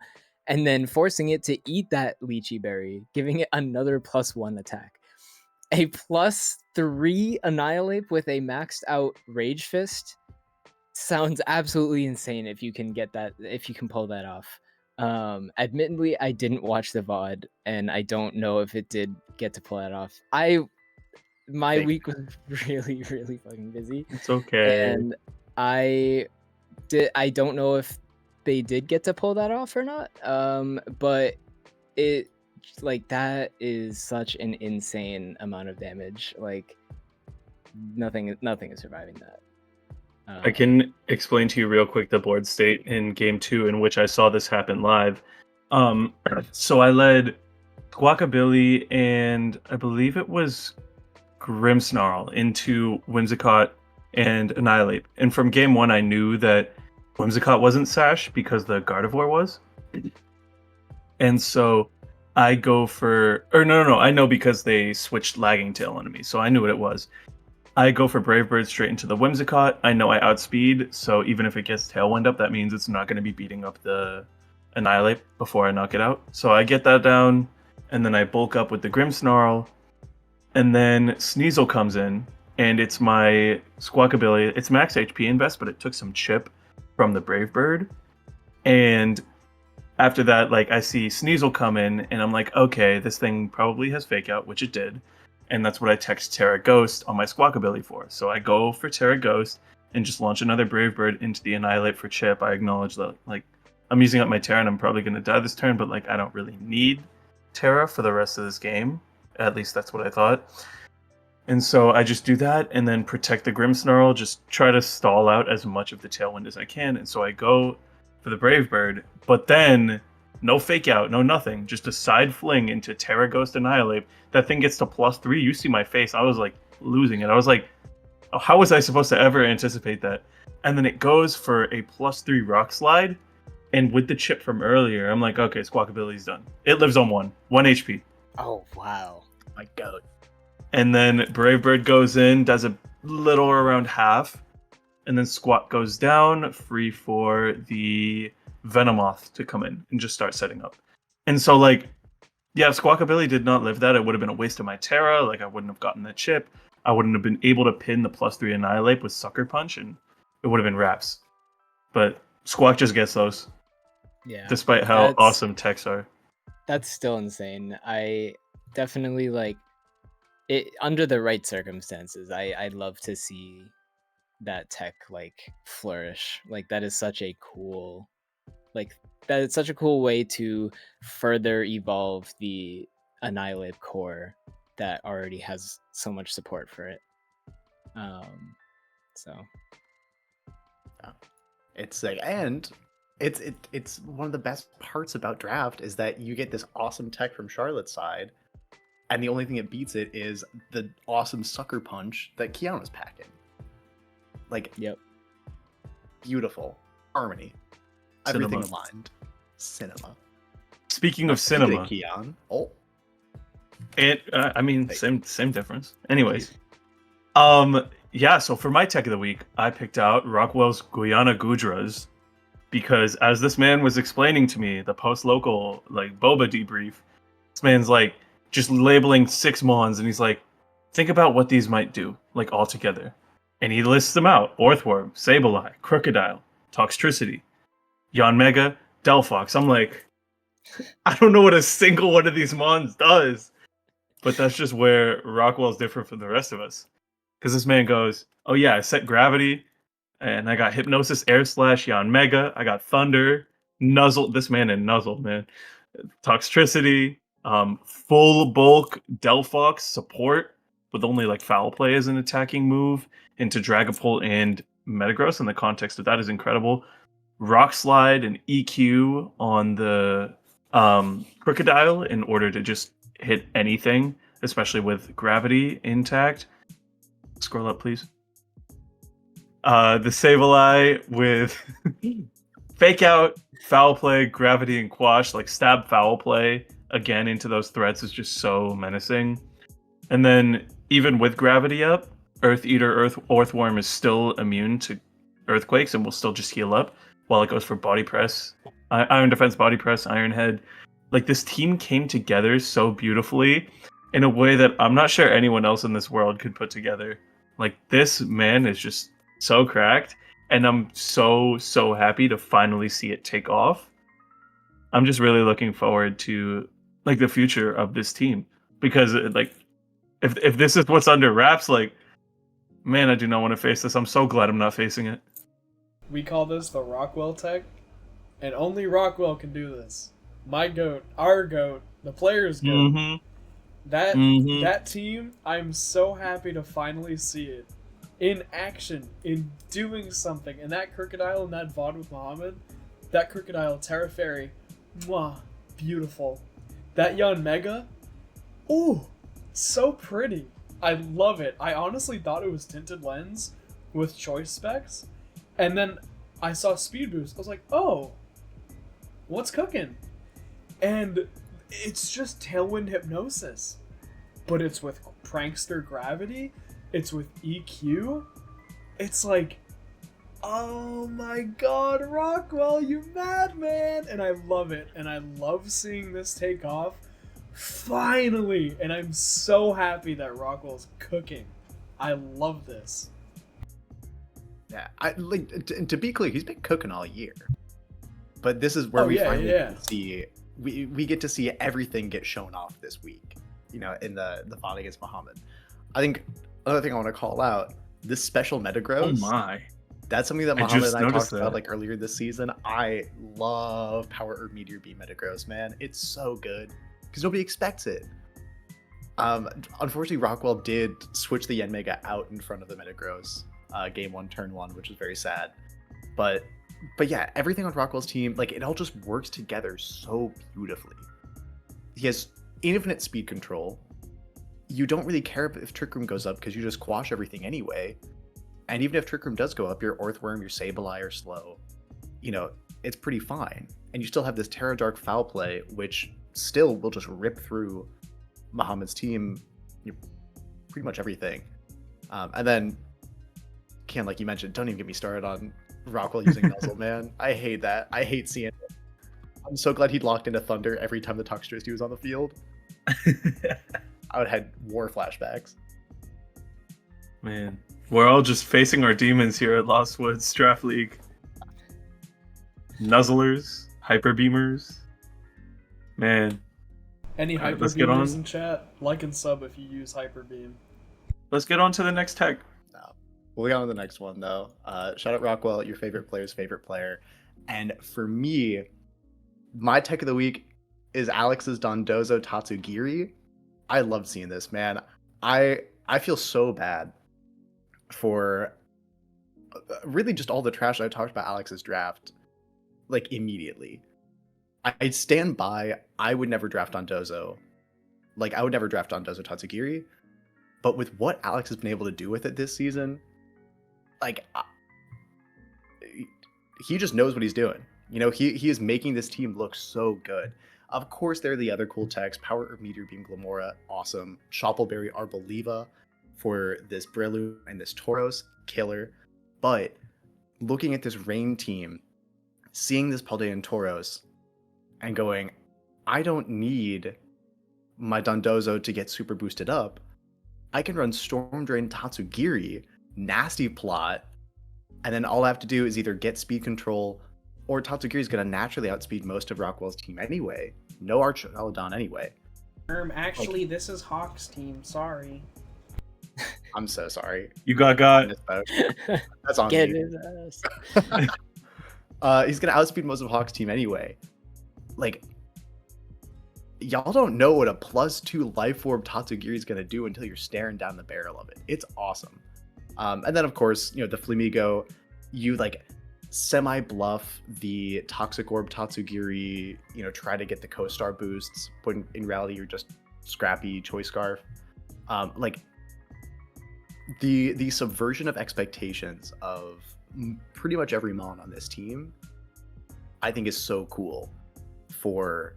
and then forcing it to eat that Lychee Berry, giving it another +1 attack. A +3 Annihilate with a maxed out Rage Fist sounds absolutely insane if you can get that, if you can pull that off. Admittedly, I didn't watch the VOD, and I don't know if it did get to pull that off. My Fake. week was really, really fucking busy, It's okay. and I don't know if they did get to pull that off or not. But it like that is such an insane amount of damage. Like nothing is surviving that. I can explain to you real quick the board state in game 2 in which I saw this happen live. So I led Squawkabilly and I believe it was Grimmsnarl into Whimsicott and Annihilate. And from game 1 I knew that Whimsicott wasn't Sash because the Gardevoir was. And so I go for... Or no, I know because they switched Lagging Tail onto me, so I knew what it was. I go for Brave Bird straight into the Whimsicott. I know I outspeed, so even if it gets Tailwind up, that means it's not going to be beating up the Annihilate before I knock it out. So I get that down, and then I bulk up with the Grimmsnarl, and then Sneasel comes in, and it's my Squawkabilly. It's max HP invest, but it took some chip from the Brave Bird. And after that, like, I see Sneasel come in, and I'm like, okay, this thing probably has Fake Out, which it did. And that's what I text Terra Ghost on my Squawkabilly for. So I go for Terra Ghost, and just launch another Brave Bird into the Annihilate for chip. I acknowledge that, like, I'm using up my Terra and I'm probably going to die this turn, but like I don't really need Terra for the rest of this game. At least that's what I thought. And so I just do that and then protect the Grimmsnarl, just try to stall out as much of the Tailwind as I can. And so I go for the Brave Bird, but then no fake out, no nothing, just a side fling into Terra Ghost Annihilate. That thing gets to +3. You see my face. I was like losing it. I was like, oh, how was I supposed to ever anticipate that? And then it goes for a +3 Rock Slide. And with the chip from earlier, I'm like, okay, Squawkability's done. It lives on 1 HP. Oh, wow. My goat. And then Brave Bird goes in, does a little around half, and then Squawk goes down, free for the Venomoth to come in and just start setting up. And so, like, yeah, if Squawkability did not live that, it would have been a waste of my Terra. Like, I wouldn't have gotten that chip. I wouldn't have been able to pin the +3 Annihilate with Sucker Punch, and it would have been wraps. But Squawk just gets those, Yeah. despite how awesome techs are. That's still insane. I definitely like it under the right circumstances. I'd love to see that tech like flourish. Like that is such a cool that is such a cool way to further evolve the Annihilate core that already has so much support for it. So It's like, and it's one of the best parts about draft is that you get this awesome tech from Charlotte's side, and the only thing that beats it is the awesome Sucker Punch that Kian was packing. Like, yep. Beautiful harmony, Cinema. everything aligned. Cinema. Speaking of Speaking cinema, of Kian. Oh, it I mean, same difference. Anyways, yeah. So for my tech of the week, I picked out Rockwell's Guyana Gudras because, as this man was explaining to me, the post-local like boba debrief, this man's like just labeling 6 mons, and he's like, think about what these might do, like all together, and he lists them out: Orthworm, Sableye, Crocodile, Toxtricity, Yanmega, Delphox. I'm like, I don't know what a single one of these mons does. But that's just where Rockwell's different from the rest of us. Because this man goes, oh yeah, I set Gravity, and I got Hypnosis, Air Slash, Yanmega, I got Thunder, Nuzzle, this man and Nuzzle, man. Toxtricity, full bulk Delphox support, with only like Foul Play as an attacking move, into Dragapult and Metagross, and the context of that is incredible. Rock Slide and EQ on the Crocodile in order to just hit anything, especially with Gravity intact. Scroll up, please. The Sableye with Fake Out, Foul Play, Gravity, and Quash, like stab Foul Play again into those threats is just so menacing. And then even with Gravity up, Earth Eater, Earthworm is still immune to Earthquakes and will still just heal up while it goes for Body Press, Iron Defense, Body Press, Iron Head. Like, this team came together so beautifully in a way that I'm not sure anyone else in this world could put together. Like, this man is just so cracked, and I'm so happy to finally see it take off. I'm just really looking forward to like the future of this team, because like if this is what's under wraps, like, man, I do not want to face this. I'm so glad I'm not facing it. We call this the Rockwell tech, and only Rockwell can do this. My goat, our goat, the player's goat. Mm-hmm. That team, I'm so happy to finally see it in action, in doing something. And that Crocodile and that VOD with Muhammad, that Crocodile Terra Fairy, mwah, beautiful. That Yanmega, ooh, so pretty. I love it. I honestly thought it was tinted lens with choice specs. And then I saw Speed Boost. I was like, oh, what's cooking? And it's just Tailwind Hypnosis. But it's with Prankster Gravity. It's with EQ. It's like, oh my god, Rockwell, you madman! And I love it. And I love seeing this take off. Finally! And I'm so happy that Rockwell's cooking. I love this. Yeah, I like to be clear, he's been cooking all year, but this is where we finally get to see we get to see everything get shown off this week. You know, in the VOD against Muhammad. I think another thing I want to call out: this special Metagross. Oh my! That's something that I Muhammad just and I noticed talked about that. like earlier this season. I love Power Herb Meteor Beam Metagross, man. It's so good because nobody expects it. Unfortunately, Rockwell did switch the Yanmega out in front of the Metagross, game 1, turn 1, which is very sad. But yeah, everything on Rockwell's team, like it all just works together so beautifully. He has infinite speed control. You don't really care if Trick Room goes up because you just quash everything anyway. And even if Trick Room does go up, your Earthworm, your Sableye are slow. You know, it's pretty fine. And you still have this Terra Dark Foul Play, which still will just rip through Muhammad's team, pretty much everything. And then, Kian, like you mentioned, don't even get me started on Rockwell using Nuzzle, man. I hate that. I hate seeing it. I'm so glad he locked into Thunder every time the Toxtricity was on the field. I would have had war flashbacks. Man, we're all just facing our demons here at Lost Woods Draft League. Nuzzlers, Hyper Beamers. Man. Any Alright, Hyper let's get Beamers on. in chat? Like and sub if you use Hyper Beam. Let's get on to the next tech. We'll get on to the next one, though. Shout out Rockwell, your favorite player's favorite player. And for me, my tech of the week is Alex's Dondozo Tatsugiri. I love seeing this, man. I feel so bad for really just all the trash I talked about Alex's draft, like, immediately. I stand by, I would never draft Dondozo. Like, I would never draft Dondozo Tatsugiri. But with what Alex has been able to do with it this season, like, he just knows what he's doing. You know, he is making this team look so good. Of course, there are the other cool techs. Power of Meteor Beam Glamora, awesome. Shoppleberry Arboliva for this Breloom and this Tauros, killer. But looking at this Rain team, seeing this Paldean Tauros, and going, I don't need my Dondozo to get super boosted up. I can run Storm Drain Tatsugiri, nasty plot, and then all I have to do is either get speed control, or Tatsugiri is going to naturally outspeed most of Rockwell's team anyway. No Archelodon anyway. Actually, this is Hawk's team. Sorry. I'm so sorry. You got. That's on Get me. his ass. He's going to outspeed most of Hawk's team anyway. Like, y'all don't know what a +2 Life Orb Tatsugiri is going to do until you're staring down the barrel of it. It's awesome. And then, of course, you know, the Flamigo, you, like, semi-bluff the Toxic Orb Tatsugiri, you know, try to get the Co-Star boosts, but in reality, you're just scrappy Choice Scarf. Like, the subversion of expectations of pretty much every Mon on this team, I think is so cool for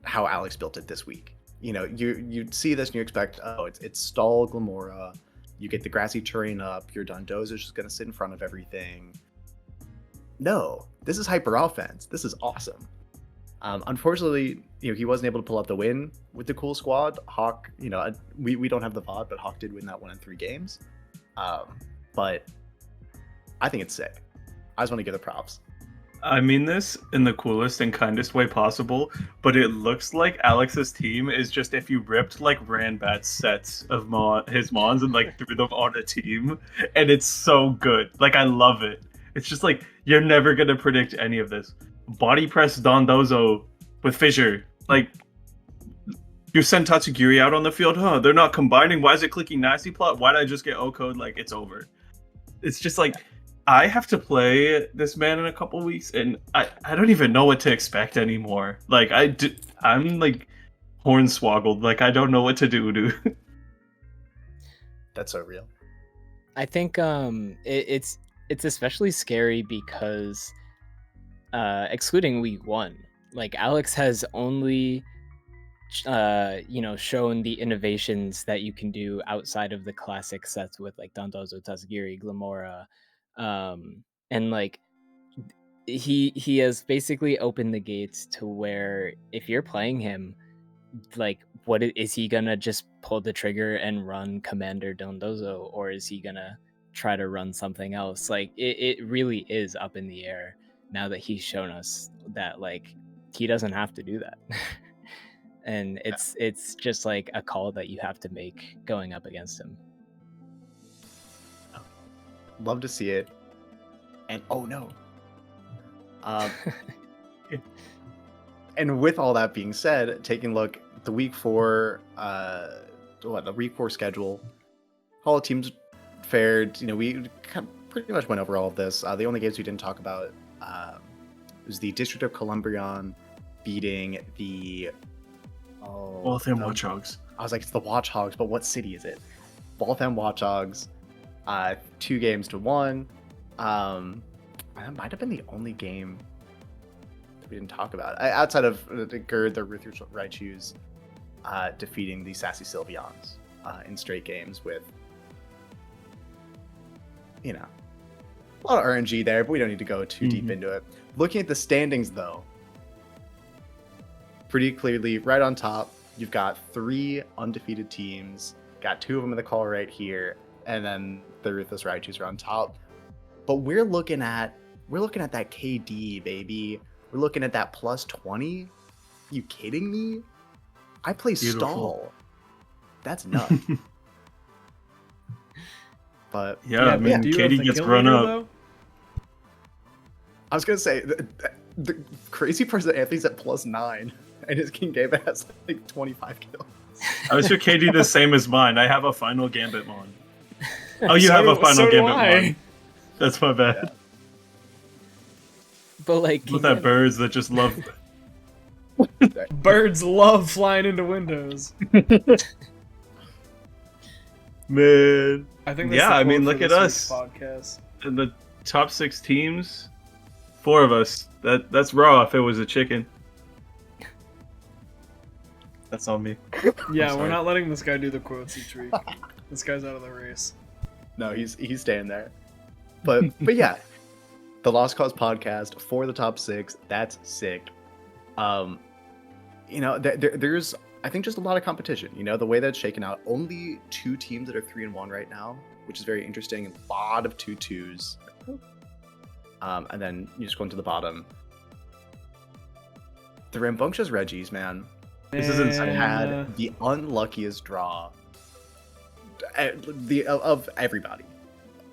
how Alex built it this week. You know, you see this and you expect, oh, it's Stall Glamora, you get the grassy terrain up, your Dondozo is just going to sit in front of everything. No, this is hyper offense. This is awesome. Unfortunately, you know, he wasn't able to pull out the win with the cool squad. Hawk, you know, we don't have the VOD, but Hawk did win that one in 3 games. But I think it's sick. I just want to give the props. I mean this in the coolest and kindest way possible, but it looks like Alex's team is just if you ripped like Ranbat sets of his Mons and like threw them on a team, and it's so good. Like, I love it. It's just like, you're never gonna predict any of this. Body press Dondozo with Fissure. Like, you send Tatsugiri out on the field, huh? They're not combining. Why is it clicking nasty plot? Why did I just get O-code? Like, it's over. It's just like, I have to play this man in a couple weeks, and I don't even know what to expect anymore. Like, I'm like hornswoggled. Like, I don't know what to do, dude. That's so real. I think it's especially scary because excluding week 1, like Alex has only you know, shown the innovations that you can do outside of the classic sets with like Dondozo, Tatsugiri, Glamora, and like he has basically opened the gates to where if you're playing him, like, what is he gonna just pull the trigger and run Commander Dondozo, or is he gonna try to run something else? Like, it really is up in the air now that he's shown us that, like, he doesn't have to do that. And it's just like a call that you have to make going up against him. Love to see it. And oh no. And with all that being said, taking a look, the week 4, the week 4 schedule, all the teams fared. We pretty much went over all of this. The only games we didn't talk about was the District of Columbrian beating the Waltham Watchhogs. I was like, it's the Watchhogs, but what city is it? Waltham Watchhogs, 2-1. That might have been the only game that we didn't talk about outside of the Gerd, the Raichus defeating the Sassy Sylveons in straight games with, a lot of RNG there, but we don't need to go too deep into it. Looking at the standings, though, pretty clearly, right on top, you've got 3 undefeated teams. Got 2 of them in the call right here, and then the Ruthless Raichus are on top. But we're looking at that KD, baby. We're looking at that plus 20. You kidding me? I play stall. That's nuts. But yeah, I mean, KD gets run up. Though? I was gonna say the crazy part is that Anthony's at plus 9, and his King Gambit has like 25 kills. I was your KD the same as mine. I have a final Gambit mon. Oh, you have a final Gambit mon. That's my bad. Yeah. But like, with that birds that just love. Birds love flying into windows. Man. I think that's look at us. Podcast. In the top 6 teams, 4 of us. That's raw if it was a chicken. That's on me. Yeah, we're not letting this guy do the quotes each week. This guy's out of the race. No, he's staying there. But yeah, the Lost Cause podcast for the top 6. That's sick. There's I think just a lot of competition. The way that's shaken out. Only 2 teams that are 3-1 right now, which is very interesting. A lot of 2-2s. And then you just go into the bottom. The Rambunctious Regis, man. This is insane. Had the unluckiest draw of everybody,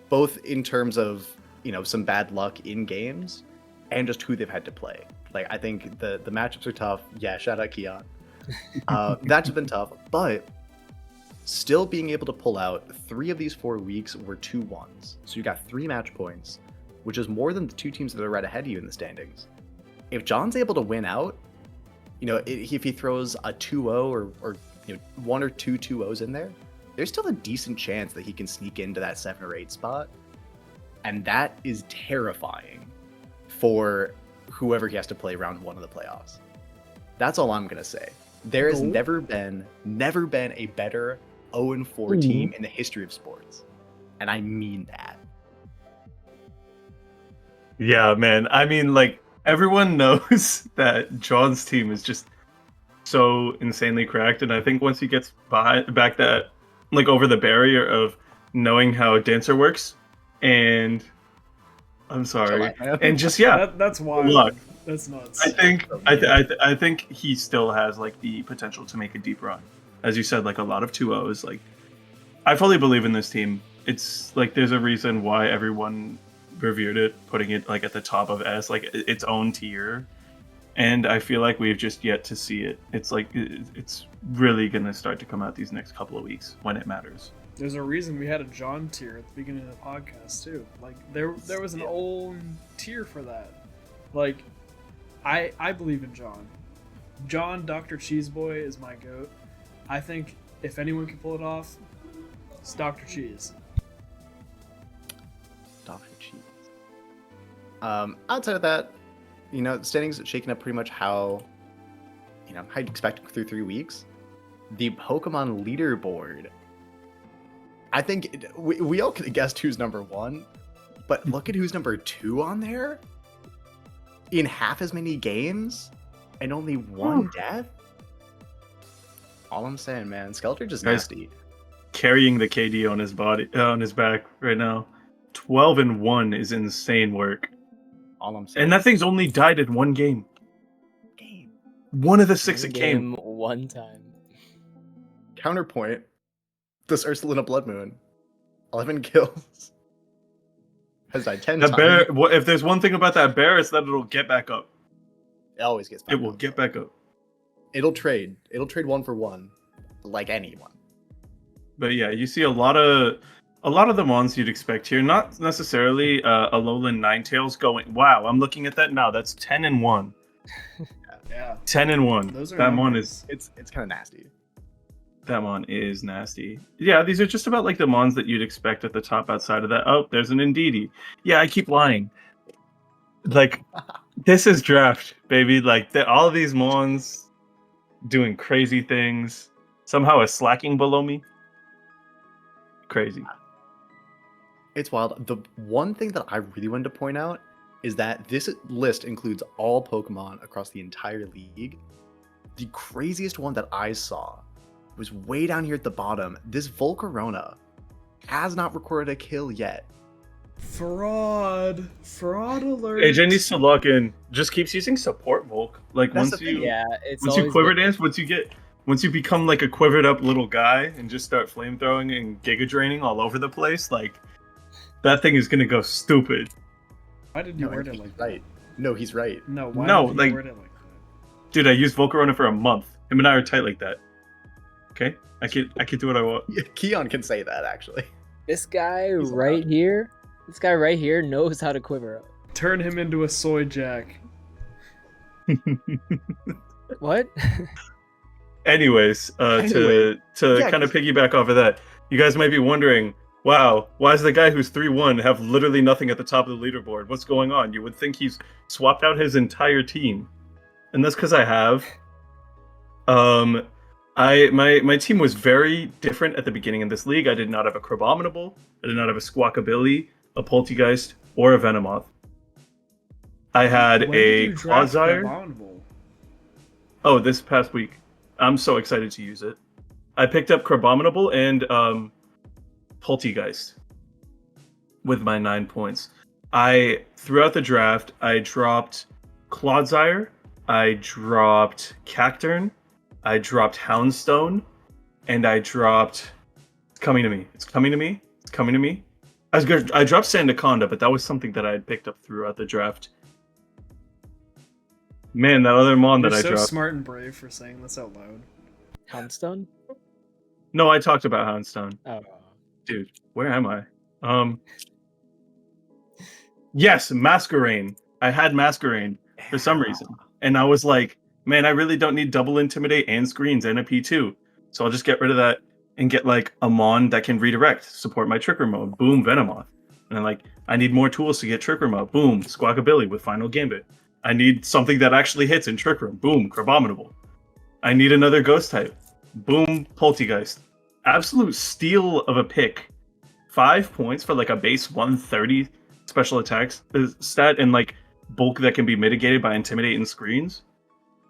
both in terms of some bad luck in games and just who they've had to play. Like, I think the matchups are tough. Yeah, shout out Kian. That's been tough, but still being able to pull out 3 of these 4 weeks were 2-1s. So you got 3 match points, which is more than the 2 teams that are right ahead of you in the standings. If John's able to win out, if he throws a 2-0 or 1 or 2 2-0s in there, there's still a decent chance that he can sneak into that 7 or 8 spot. And that is terrifying for whoever he has to play round 1 of the playoffs. That's all I'm going to say. There has never been a better 0-4 team in the history of sports. And I mean that. Yeah, man. I mean, like, everyone knows that John's team is just so insanely cracked, and I think once he gets back that, like, over the barrier of knowing how Dancer works, and I'm sorry, and just that's wild. Luck. That's nuts. I think he still has like the potential to make a deep run, as you said, like a lot of 2-0s. Like, I fully believe in this team. It's like there's a reason why everyone revered it, putting it like at the top of S, like its own tier, and I feel like we've just yet to see it. It's like it's really gonna start to come out these next couple of weeks when it matters. There's a reason we had a John tier at the beginning of the podcast too. Like there was an old tier for that. Like I believe in John. John Dr. Cheeseboy is my goat. I think if anyone can pull it off, it's Dr. Cheese. Dr. Cheese. Outside of that, the standings are shaking up pretty much how you'd expect through 3 weeks. The Pokemon leaderboard. I think we all could have guessed who's number 1, but look at who's number 2 on there. In half as many games and only 1 death. All I'm saying, man, Skeletor just nasty. Carrying the KD on his back right now. 12-1 is insane work. All I'm saying. And that thing's only died in 1 game. One of the 6 it came. One time. Counterpoint. This Ursulina Blood Moon. 11 kills. Has died 10 The times. bear. If there's one thing about that bear, it's that it'll get back up. It always gets back It will up. get back up. It'll trade. It'll trade 1 for 1, like anyone. But yeah, you see a lot of the mons you'd expect here. Not necessarily a lowland Ninetales going. Wow, I'm looking at that now. That's 10-1. Yeah. 10-1. Those are That mon numbers. is It's kind of nasty. that mon is nasty. Yeah, these are just about like the mons that you'd expect at the top outside of that. Oh, there's an Indeedee. Yeah, I keep lying. Like, this is draft, baby. Like, all of these mons doing crazy things. Somehow is slacking below me. Crazy. It's wild. The one thing that I really wanted to point out is that this list includes all Pokemon across the entire league. The craziest one that I saw was way down here at the bottom. This Volcarona has not recorded a kill yet. Fraud alert. AJ needs to lock in. Just keeps using support Volk. Like That's once the thing. you Yeah, it's once you always quiver been- dance, once you become like a quivered up little guy and just start flamethrowing and giga draining all over the place, like that thing is gonna go stupid. Why did you No, word it he's like that? right. No, he's right. No, why No, did you like- word it like that? Dude, I used Volcarona for a month. Him and I are tight like that. Okay? I can do what I want. Keon can say that actually. This guy He's right here. This guy right here knows how to quiver up. Turn him into a soy jack. What? Anyways, Anyway, to yeah, kind of piggyback off of that, you guys might be wondering, wow, why does the guy who's 3-1 have literally nothing at the top of the leaderboard? What's going on? You would think he's swapped out his entire team. And that's because I have. My team was very different at the beginning of this league. I did not have a Crabominable, I did not have a Squawkabilly, a Poltegeist, or a Venomoth. I had When did a you draft Clodsire. Abominable? Oh, this past week. I'm so excited to use it. I picked up Crabominable and Poltegeist with my 9 points. Throughout the draft, I dropped Clodsire, I dropped Cacturn, I dropped Houndstone, and I dropped It's coming to me. It's coming to me. It's coming to me. I dropped Sandaconda, but that was something that I had picked up throughout the draft. Man, that other mon You're that I so dropped. smart and brave for saying this out loud. Houndstone? No, I talked about Houndstone. Oh. Dude, where am I? Yes, Masquerain. I had Masquerain for some reason. And I was like, man, I really don't need double intimidate and screens and a P2. So I'll just get rid of that and get like a mon that can redirect, support my Trick Room mode. Boom, Venomoth. And I'm like, I need more tools to get Trick Room mode. Boom, Squawkabilly with Final Gambit. I need something that actually hits in Trick Room. Boom, Crabominable. I need another Ghost type. Boom, Poltegeist. Absolute steal of a pick. 5 points for like a base 130 special attacks stat and like bulk that can be mitigated by Intimidate and screens.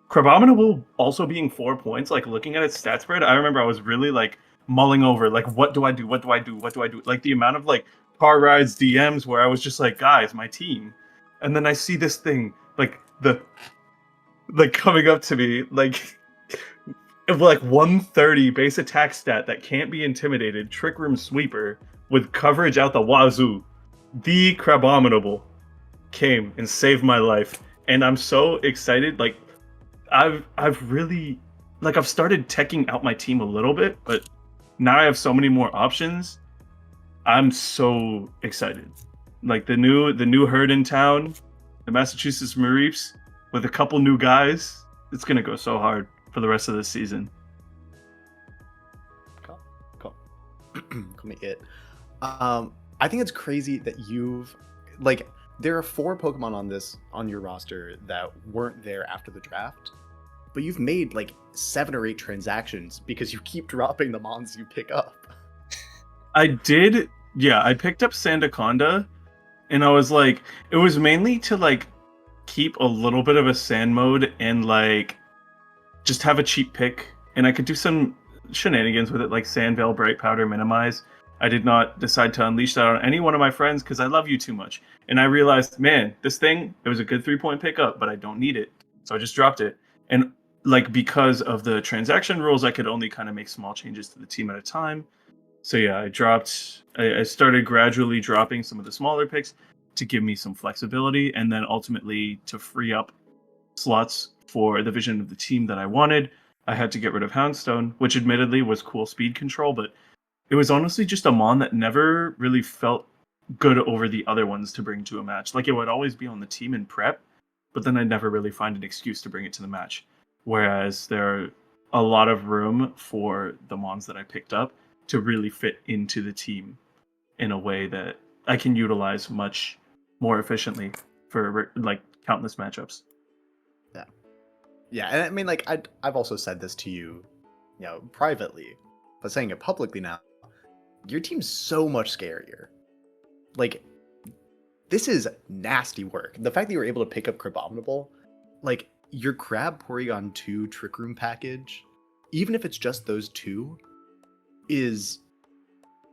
Crabominable also being 4 points, like looking at its stat spread, I remember I was really like mulling over, like, what do I do? What do I do? What do I do? Like the amount of like car rides, DMs where I was just like, guys, my team. And then I see this thing, like coming up to me, like 130 base attack stat that can't be intimidated, Trick Room Sweeper with coverage out the wazoo. The Crabominable came and saved my life, and I'm so excited. Like I've really I've started teching out my team a little bit, but now I have so many more options. I'm so excited. Like the new herd in town, the Massachusetts Mareeps, with a couple new guys, it's gonna go so hard for the rest of the season. Call me it. I think it's crazy that you've there are 4 Pokemon on your roster that weren't there after the draft, but you've made like 7 or 8 transactions because you keep dropping the mons you pick up. I did, yeah. I picked up Sandaconda, and I was like, it was mainly to like keep a little bit of a sand mode and like just have a cheap pick, and I could do some shenanigans with it, like Sand Veil, Bright Powder, Minimize. I did not decide to unleash that on any one of my friends because I love you too much. And I realized, man, this thing, it was a good 3-point pickup, but I don't need it. So I just dropped it. And like because of the transaction rules, I could only kind of make small changes to the team at a time. So yeah, I started gradually dropping some of the smaller picks. to give me some flexibility, and then ultimately to free up slots for the vision of the team that I wanted. I had to get rid of Houndstone, which admittedly was cool speed control, but it was honestly just a mon that never really felt good over the other ones to bring to a match. Like, it would always be on the team in prep, but then I'd never really find an excuse to bring it to the match. Whereas there are a lot of room for the mons that I picked up to really fit into the team in a way that I can utilize much more efficiently for like countless matchups. Yeah, and I mean, like, I've also said this to you, privately, but saying it publicly now, your team's so much scarier. Like, this is nasty work. The fact that you were able to pick up Crabominable, like, your Crab Porygon 2 Trick Room package, even if it's just those two,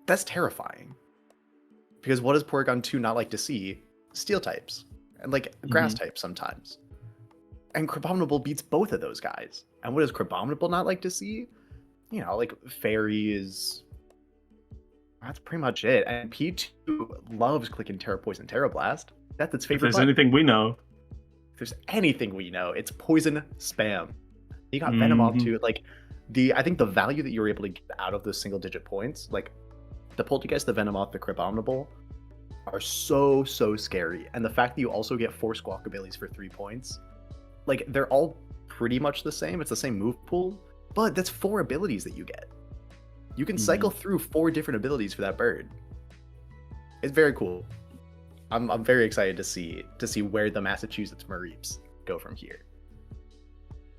that's terrifying. Because what does Porygon 2 not like to see? Steel types. And, like, grass types sometimes. And Crabominable beats both of those guys. And what does Crabominable not like to see? Like, Fairies. That's pretty much it. And P2 loves clicking Terra Poison Terra Blast. That's its favorite. If there's anything we know. If there's anything we know, it's poison spam. You got Venomoth too. Like, I think the value that you were able to get out of those single digit points, like the Poltergeist, the Venomoth, the Crabominable, are so scary. And the fact that you also get 4 Squawkabillies for 3 points, like, they're all pretty much the same. It's the same move pool, but that's 4 abilities that you get. You can cycle through 4 different abilities for that bird. It's very cool. I'm very excited to see where the Massachusetts Mareeps go from here.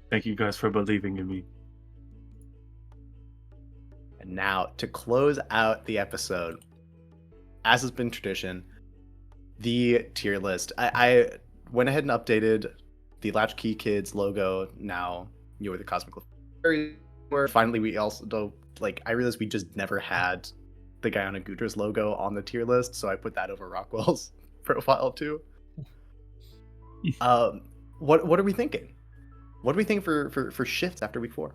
Thank you guys for believing in me. And now, to close out the episode, as has been tradition, the tier list. I went ahead and updated the Latchkey Kids logo. Now you're the Cosmic Clefairies. Finally, we also, like, I realized we just never had the Guyana Gudra's logo on the tier list, so I put that over Rockwell's profile too. What are we thinking? What do we think for shifts after week 4?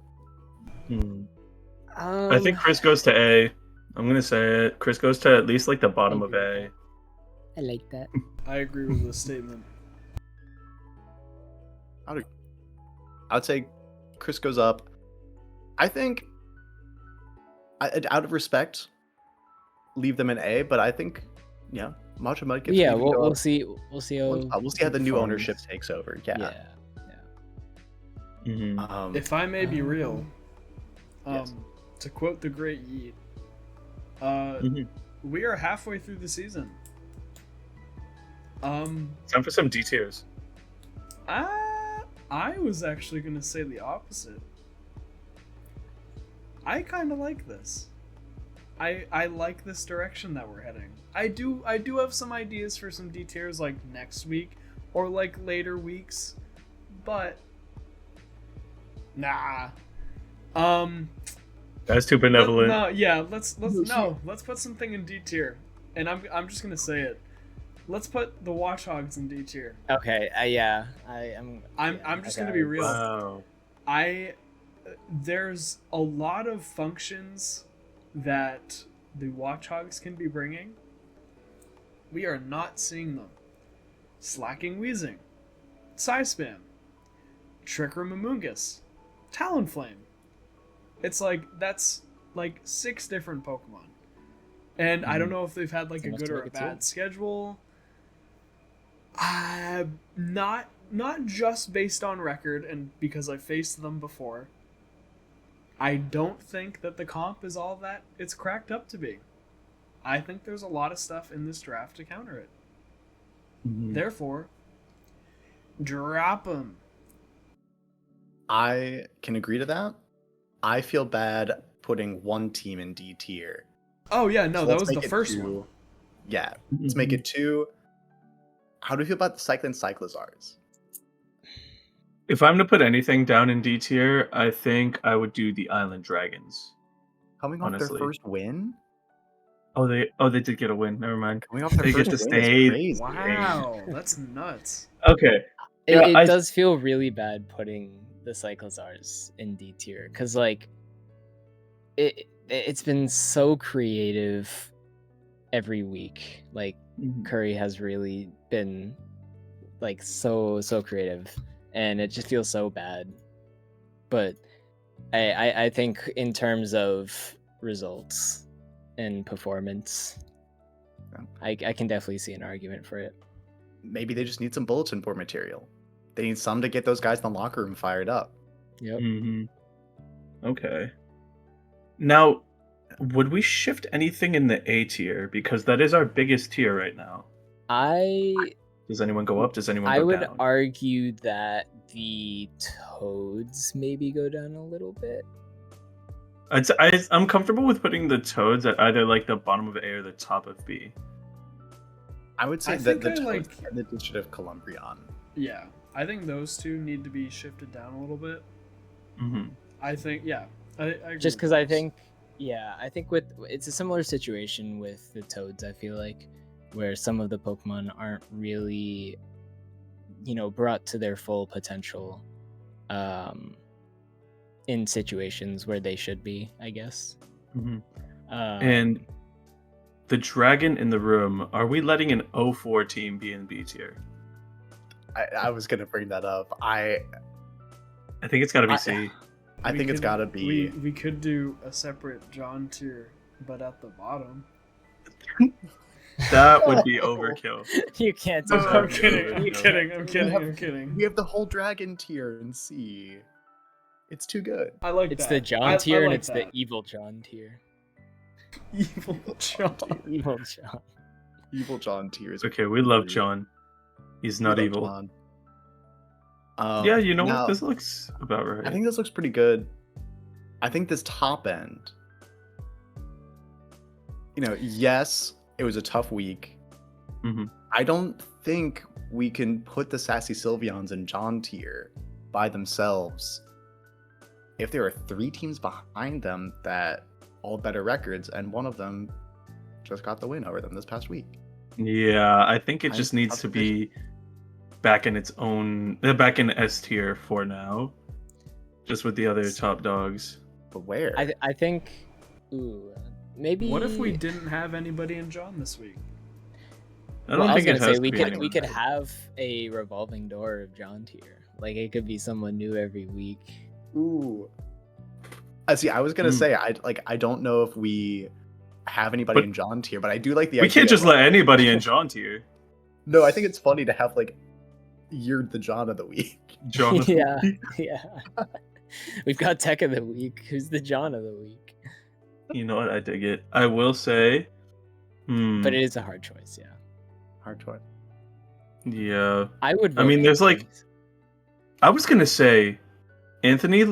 I think Chris goes to A. I'm gonna say it. Chris goes to at least like the bottom of A. I like that. I agree with this statement. I'd say Chris goes up. I think, out of respect, leave them in A, but I think, Macho Mudkips. Yeah, we'll see. We'll see how the new ownership takes over. Yeah. If I may be real, yes. to quote the great Yeet, we are halfway through the season. Time for some D tiers. I was actually gonna say the opposite. I kind of like this. I like this direction that we're heading. I do have some ideas for some D tiers like next week or like later weeks, but nah. That's too benevolent. Let's put something in D tier, and I'm just gonna say it. Let's put the Watchhogs in D tier. Okay. I'm just gonna be real. Wow. There's a lot of functions that the Watchhogs can be bringing. We are not seeing them. Slacking Wheezing, Psyspam, Trick Room Amoonguss, Talonflame. It's like, that's like 6 different Pokemon. And I don't know if they've had like a good or a bad schedule. Not just based on record and because I faced them before. I don't think that the comp is all that it's cracked up to be. I think there's a lot of stuff in this draft to counter it. Therefore, drop them. I can agree to that. I feel bad putting one team in D tier. Oh yeah, no, So that let's was make the it first 2. one. Yeah, let's make it 2. How do you feel about the Cyclizars? If I'm to put anything down in D tier, I think I would do the Island Dragons. Coming off Honestly. their first win? Oh, they did get a win. Never mind. Coming off their They first get to win is stay. crazy. Wow, that's nuts. Okay. It does feel really bad putting the Cyclizars in D tier because like it's been so creative every week. Like Mhm. Curry has really been like so creative, and it just feels so bad. But I think in terms of results and performance, I can definitely see an argument for it. Maybe they just need some bulletin board material. They need some to get those guys in the locker room fired up. Yep. Mhm. Okay. Now, would we shift anything in the A tier? Because that is our biggest tier right now. Does anyone go up? Does anyone I go would down? argue that the Toads maybe go down a little bit. I'm comfortable with putting the Toads at either like the bottom of A or the top of B. I would say I that think the I Toads like- and the District of Columbrian. Yeah, I think those two need to be shifted down a little bit. Mm-hmm. I think, yeah, I agree Just with because I those. think, yeah, I think with it's a similar situation with the Toads. I feel like where some of the Pokemon aren't really, brought to their full potential, in situations where they should be, I guess. Mm-hmm. Um, And the Dragon in the Room, are we letting an 04 team be in B tier? I was gonna bring that up. I think it's got to be I- C. I We think it's could- gotta be. We could do a separate John tier, but at the bottom. That would be overkill. you can't. No, do I'm I'm that. kidding. I'm Yeah. kidding. I'm kidding. have- I'm kidding. We have the whole dragon tier in C. It's too good. I like It's that. the John I tier, and like it's that. the evil John tier. Evil John. Evil John. Evil John tier is Okay, we love really- John. He's we not love evil. John. Yeah, you know now, what? This looks about right. I think this looks pretty good. I think this top end. Yes, it was a tough week. Mhm. I don't think we can put the Sassy Sylveons in John tier by themselves. If there are 3 teams behind them that all better records, and one of them just got the win over them this past week. Yeah, I think it I- just needs to be back in its own, back in S tier for now, just with the other top dogs. But where? I think. Ooh, maybe. What if we didn't have anybody in John this week? I don't Well, I was think it gonna has say we to be could anyone. we could have a revolving door of John tier. Like it could be someone new every week. Ooh. See, I was gonna say I don't know if we have anybody But- in John tier, but I do like the We idea. can't just let anybody in John tier. No, I think it's funny to have you're the John of the week. John. yeah, yeah. We've got Tech of the Week. Who's the John of the week? You know what? I dig it. I will say. But it is a hard choice. Yeah, Hard choice. Yeah. I would. I vote mean, there's, Anthony. I was gonna say, Anthony,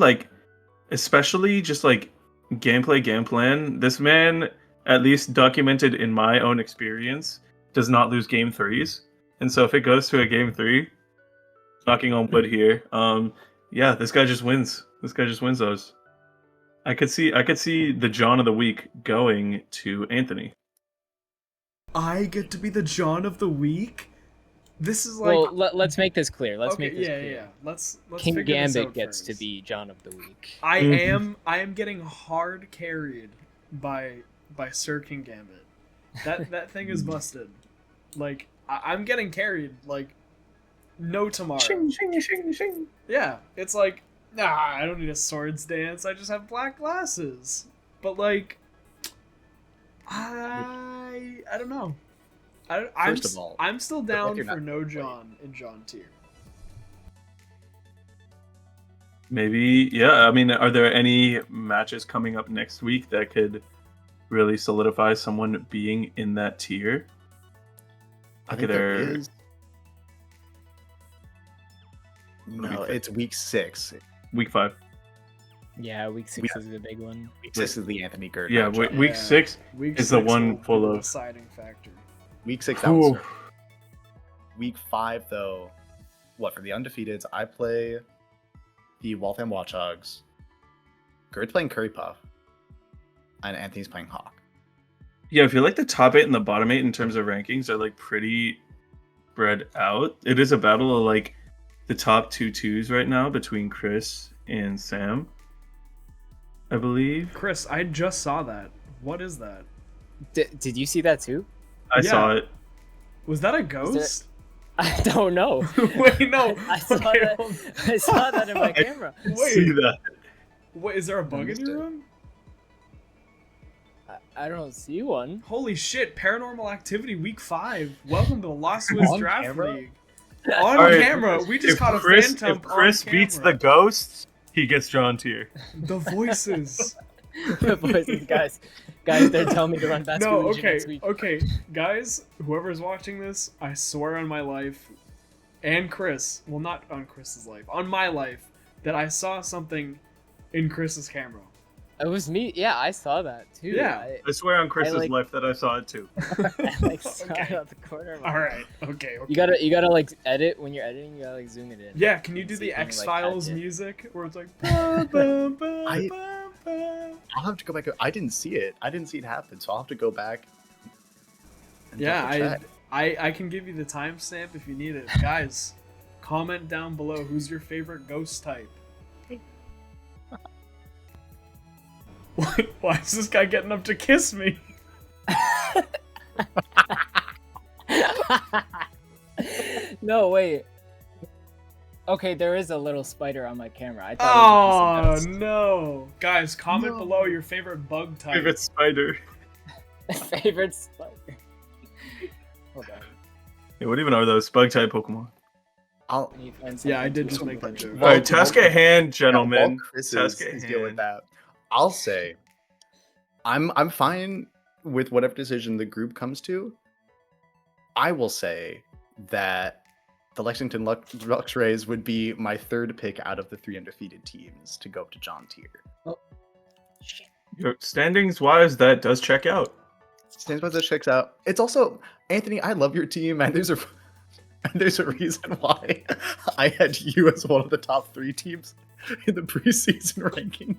especially just gameplay, game plan. This man, at least documented in my own experience, does not lose game 3s. And so if it goes to a game 3, knocking on wood here, yeah, this guy just wins. This guy just wins those. I could see the John of the week going to Anthony. I get to be the John of the week? This is like. Well, let's make this clear. Let's okay, make this yeah, clear. yeah. Let's King figure this Gambit out gets to first. be John of the week. I Mhm. am getting hard carried by Sir King Gambit. That thing is busted. I'm getting carried no tomorrow. Shing, shing, shing, shing. Yeah, it's like, nah, I don't need a swords dance. I just have black glasses. But I don't know. First of all, I'm still down record for not no played. John in John tier. Maybe, yeah. I mean, are there any matches coming up next week that could really solidify someone being in that tier? I think there is. Week No, five. it's week 6. Week 5. Yeah, week 6 is the big one. Week 6 is the Anthony Gerd. Yeah, matchup. week Yeah. 6. Week Is the 6 one will be full the of- deciding factor. Week 6, that was Ooh. certain. Week 5, though, for the undefeateds, I play the Waltham Watchhogs. Gerd's playing Curry Puff. And Anthony's playing Hawk. Yeah, I feel like the top 8 and the bottom 8 in terms of rankings are pretty spread out. It is a battle of the top 2-2s right now between Chris and Sam, I believe. Chris, I just saw that. What is that? Did you see that too? I saw it. Was that a ghost? I don't know. Wait, no. I saw Okay, that. hold I saw that in my camera. I see that. Wait, is there a bug in missed your it. room? I don't see one. Holy shit! Paranormal Activity Week 5. Welcome to the Lost Wiz On Draft camera? League. On All right, camera. We just If caught a Chris, phantom if Chris on beats the camera. ghosts, he gets drawn tier. The voices. The voices, guys, they're telling me to run Bats No, Collusion okay, next week. okay, guys, whoever's watching this, I swear on my life, and Chris, well, not on Chris's life, on my life, that I saw something in Chris's camera. It was me. Yeah, I saw that too. Yeah. I swear on Chris's like- life that I saw it too. I like saw Okay. it out the corner of my All eye. right, okay. You gotta like edit when you're editing. You gotta like zoom it in. Yeah, can you do See the if you can, X like, Files catch it. music where it's like? Ba, ba, ba, I- ba, ba. I'll have to go back. I didn't see it. I didn't see it happen, so I'll have to go back. And Yeah, double-check. I can give you the timestamp if you need it, guys. Comment down below who's your favorite ghost type. Why is this guy getting up to kiss me? No, wait. Okay, there is a little spider on my camera. I thought it Oh was no, guys! Comment No. below your favorite bug type. Favorite spider. a favorite spider. Hold on. Hey, what even are those bug type Pokemon? I'll. I need to find Yeah, I something did to- just make that joke. All right, task at hand, Yeah, while gentlemen. Chris Task at is dealing with hand. that. I'll say, I'm fine with whatever decision the group comes to. I will say that the Lexington Luxrays would be my third pick out of the 3 undefeated teams to go up to John tier. Shit. Your standings wise, that does check out. Stands by this checks out. It's also Anthony. I love your team, and there's a reason why I had you as one of the top 3 teams in the preseason rankings.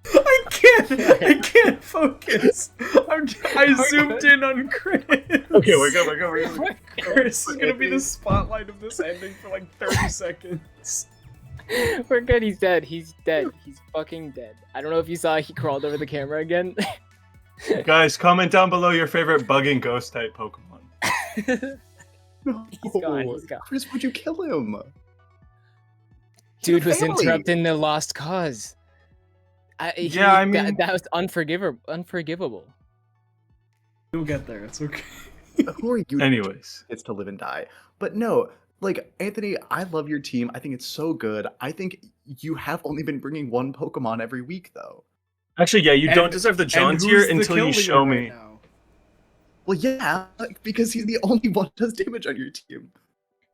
I can't focus. I zoomed in on Chris. Okay, we're good. Chris is gonna be the spotlight of this ending for like 30 seconds. We're good. He's dead. He's dead. He's fucking dead. I don't know if you saw he crawled over the camera again. Guys, comment down below your favorite bug and ghost type Pokemon. He's gone. He's gone. Chris, would you kill him? Dude was Family. interrupting the lost cause. I mean- that was unforgivable. You'll get there. It's okay. Who are you? Anyways, It's to live and die. But no, like Anthony, I love your team. I think it's so good. I think you have only been bringing one Pokemon every week, though. actually, yeah, you And- don't deserve the John And tier who's the until kill you leader show right me. now? Well, yeah, because he's the only one who does damage on your team.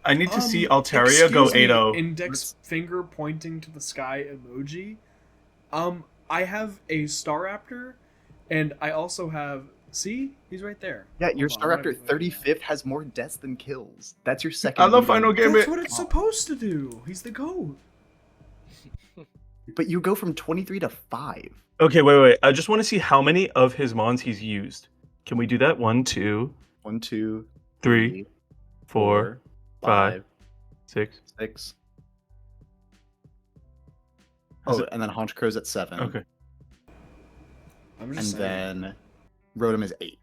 I need to see Altaria go excuse me, 8-0. Index finger pointing to the sky emoji. I have a Staraptor, and I also have. See, he's right there. Yeah, your Hold on, Staraptor what am I doing? 35th has more deaths than kills. That's your second. I love leading- Final Game. That's what it's supposed to do. He's the GOAT. But you go from 23 to 5. Okay, wait. I just want to see how many of his mons he's used. Can we do that? 1, 2, 1, 2, 3, 4, 5, 6. 6. Is Oh, it- and then Honchcrow's at 7. Okay. I'm And just saying. then Rotom is 8.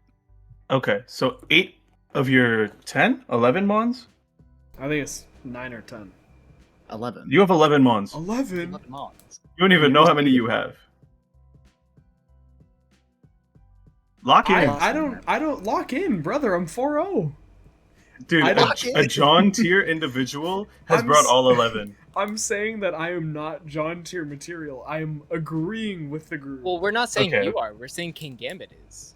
Okay, so 8 of your 10? 11 mons? I think it's 9 or 10. 11. You have 11 mons. 11. 11 mons. You don't even know how many you have. Lock in. I don't lock in, brother. I'm 4-0. Dude, I don't- a John tier individual has I'm brought s- all 11. I'm saying that I am not John tier material. I am agreeing with the group. Well, we're not saying Okay. you are. We're saying King Gambit is.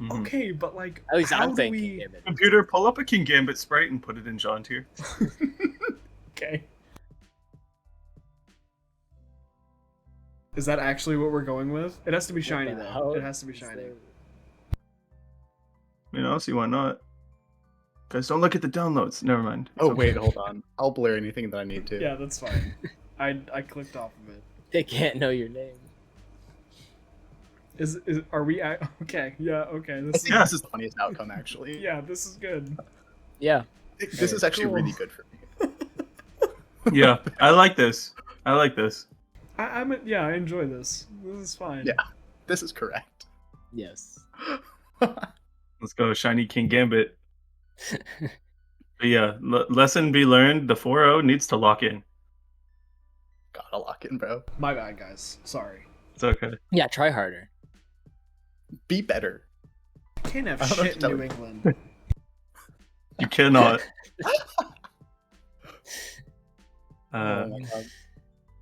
Mhm. Okay, but like, At least how I'm do saying King we? Gambit. Is. Computer, pull up a King Gambit sprite and put it in John tier. Okay. Is that actually what we're going with? It has to be shiny What the though. hell It has to be is shiny. there? You know, see why not. Guys, don't look at the downloads. Never mind. It's Oh, okay. wait, hold on. I'll blur anything that I need to. Yeah, that's fine. I clicked off of it. They can't know your name. Is are we okay? Yeah, okay. I This think Yeah. this is the funniest outcome, actually. yeah, this is good. Yeah. This is actually Cool. really good for me. Yeah, I like this. I enjoy this. This is fine. Yeah. This is correct. Yes. Let's go, shiny King Gambit. But yeah, lesson be learned. The 4-0 needs to lock in. Gotta lock in, bro. My bad, guys. Sorry. It's okay. Yeah, try harder. Be better. Can't have I don't know shit what in to New tell you. England. You cannot. Oh my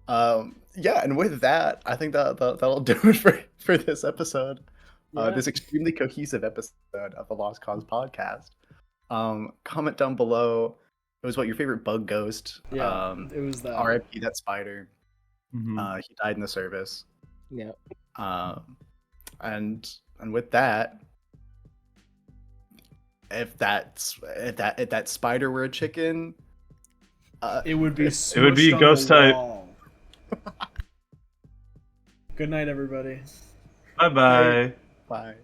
god. Yeah, and with that, I think that'll do it for this episode. Yeah. This extremely cohesive episode of the Lost Cause podcast. Comment down below. It was what your favorite bug ghost. Yeah, it was that. R.I.P. that spider. Mhm. He died in the service. Yeah. And with that, if that spider were a chicken, It would be. It would be smushed on ghost the type. wall. Good night, everybody. Bye bye. bye.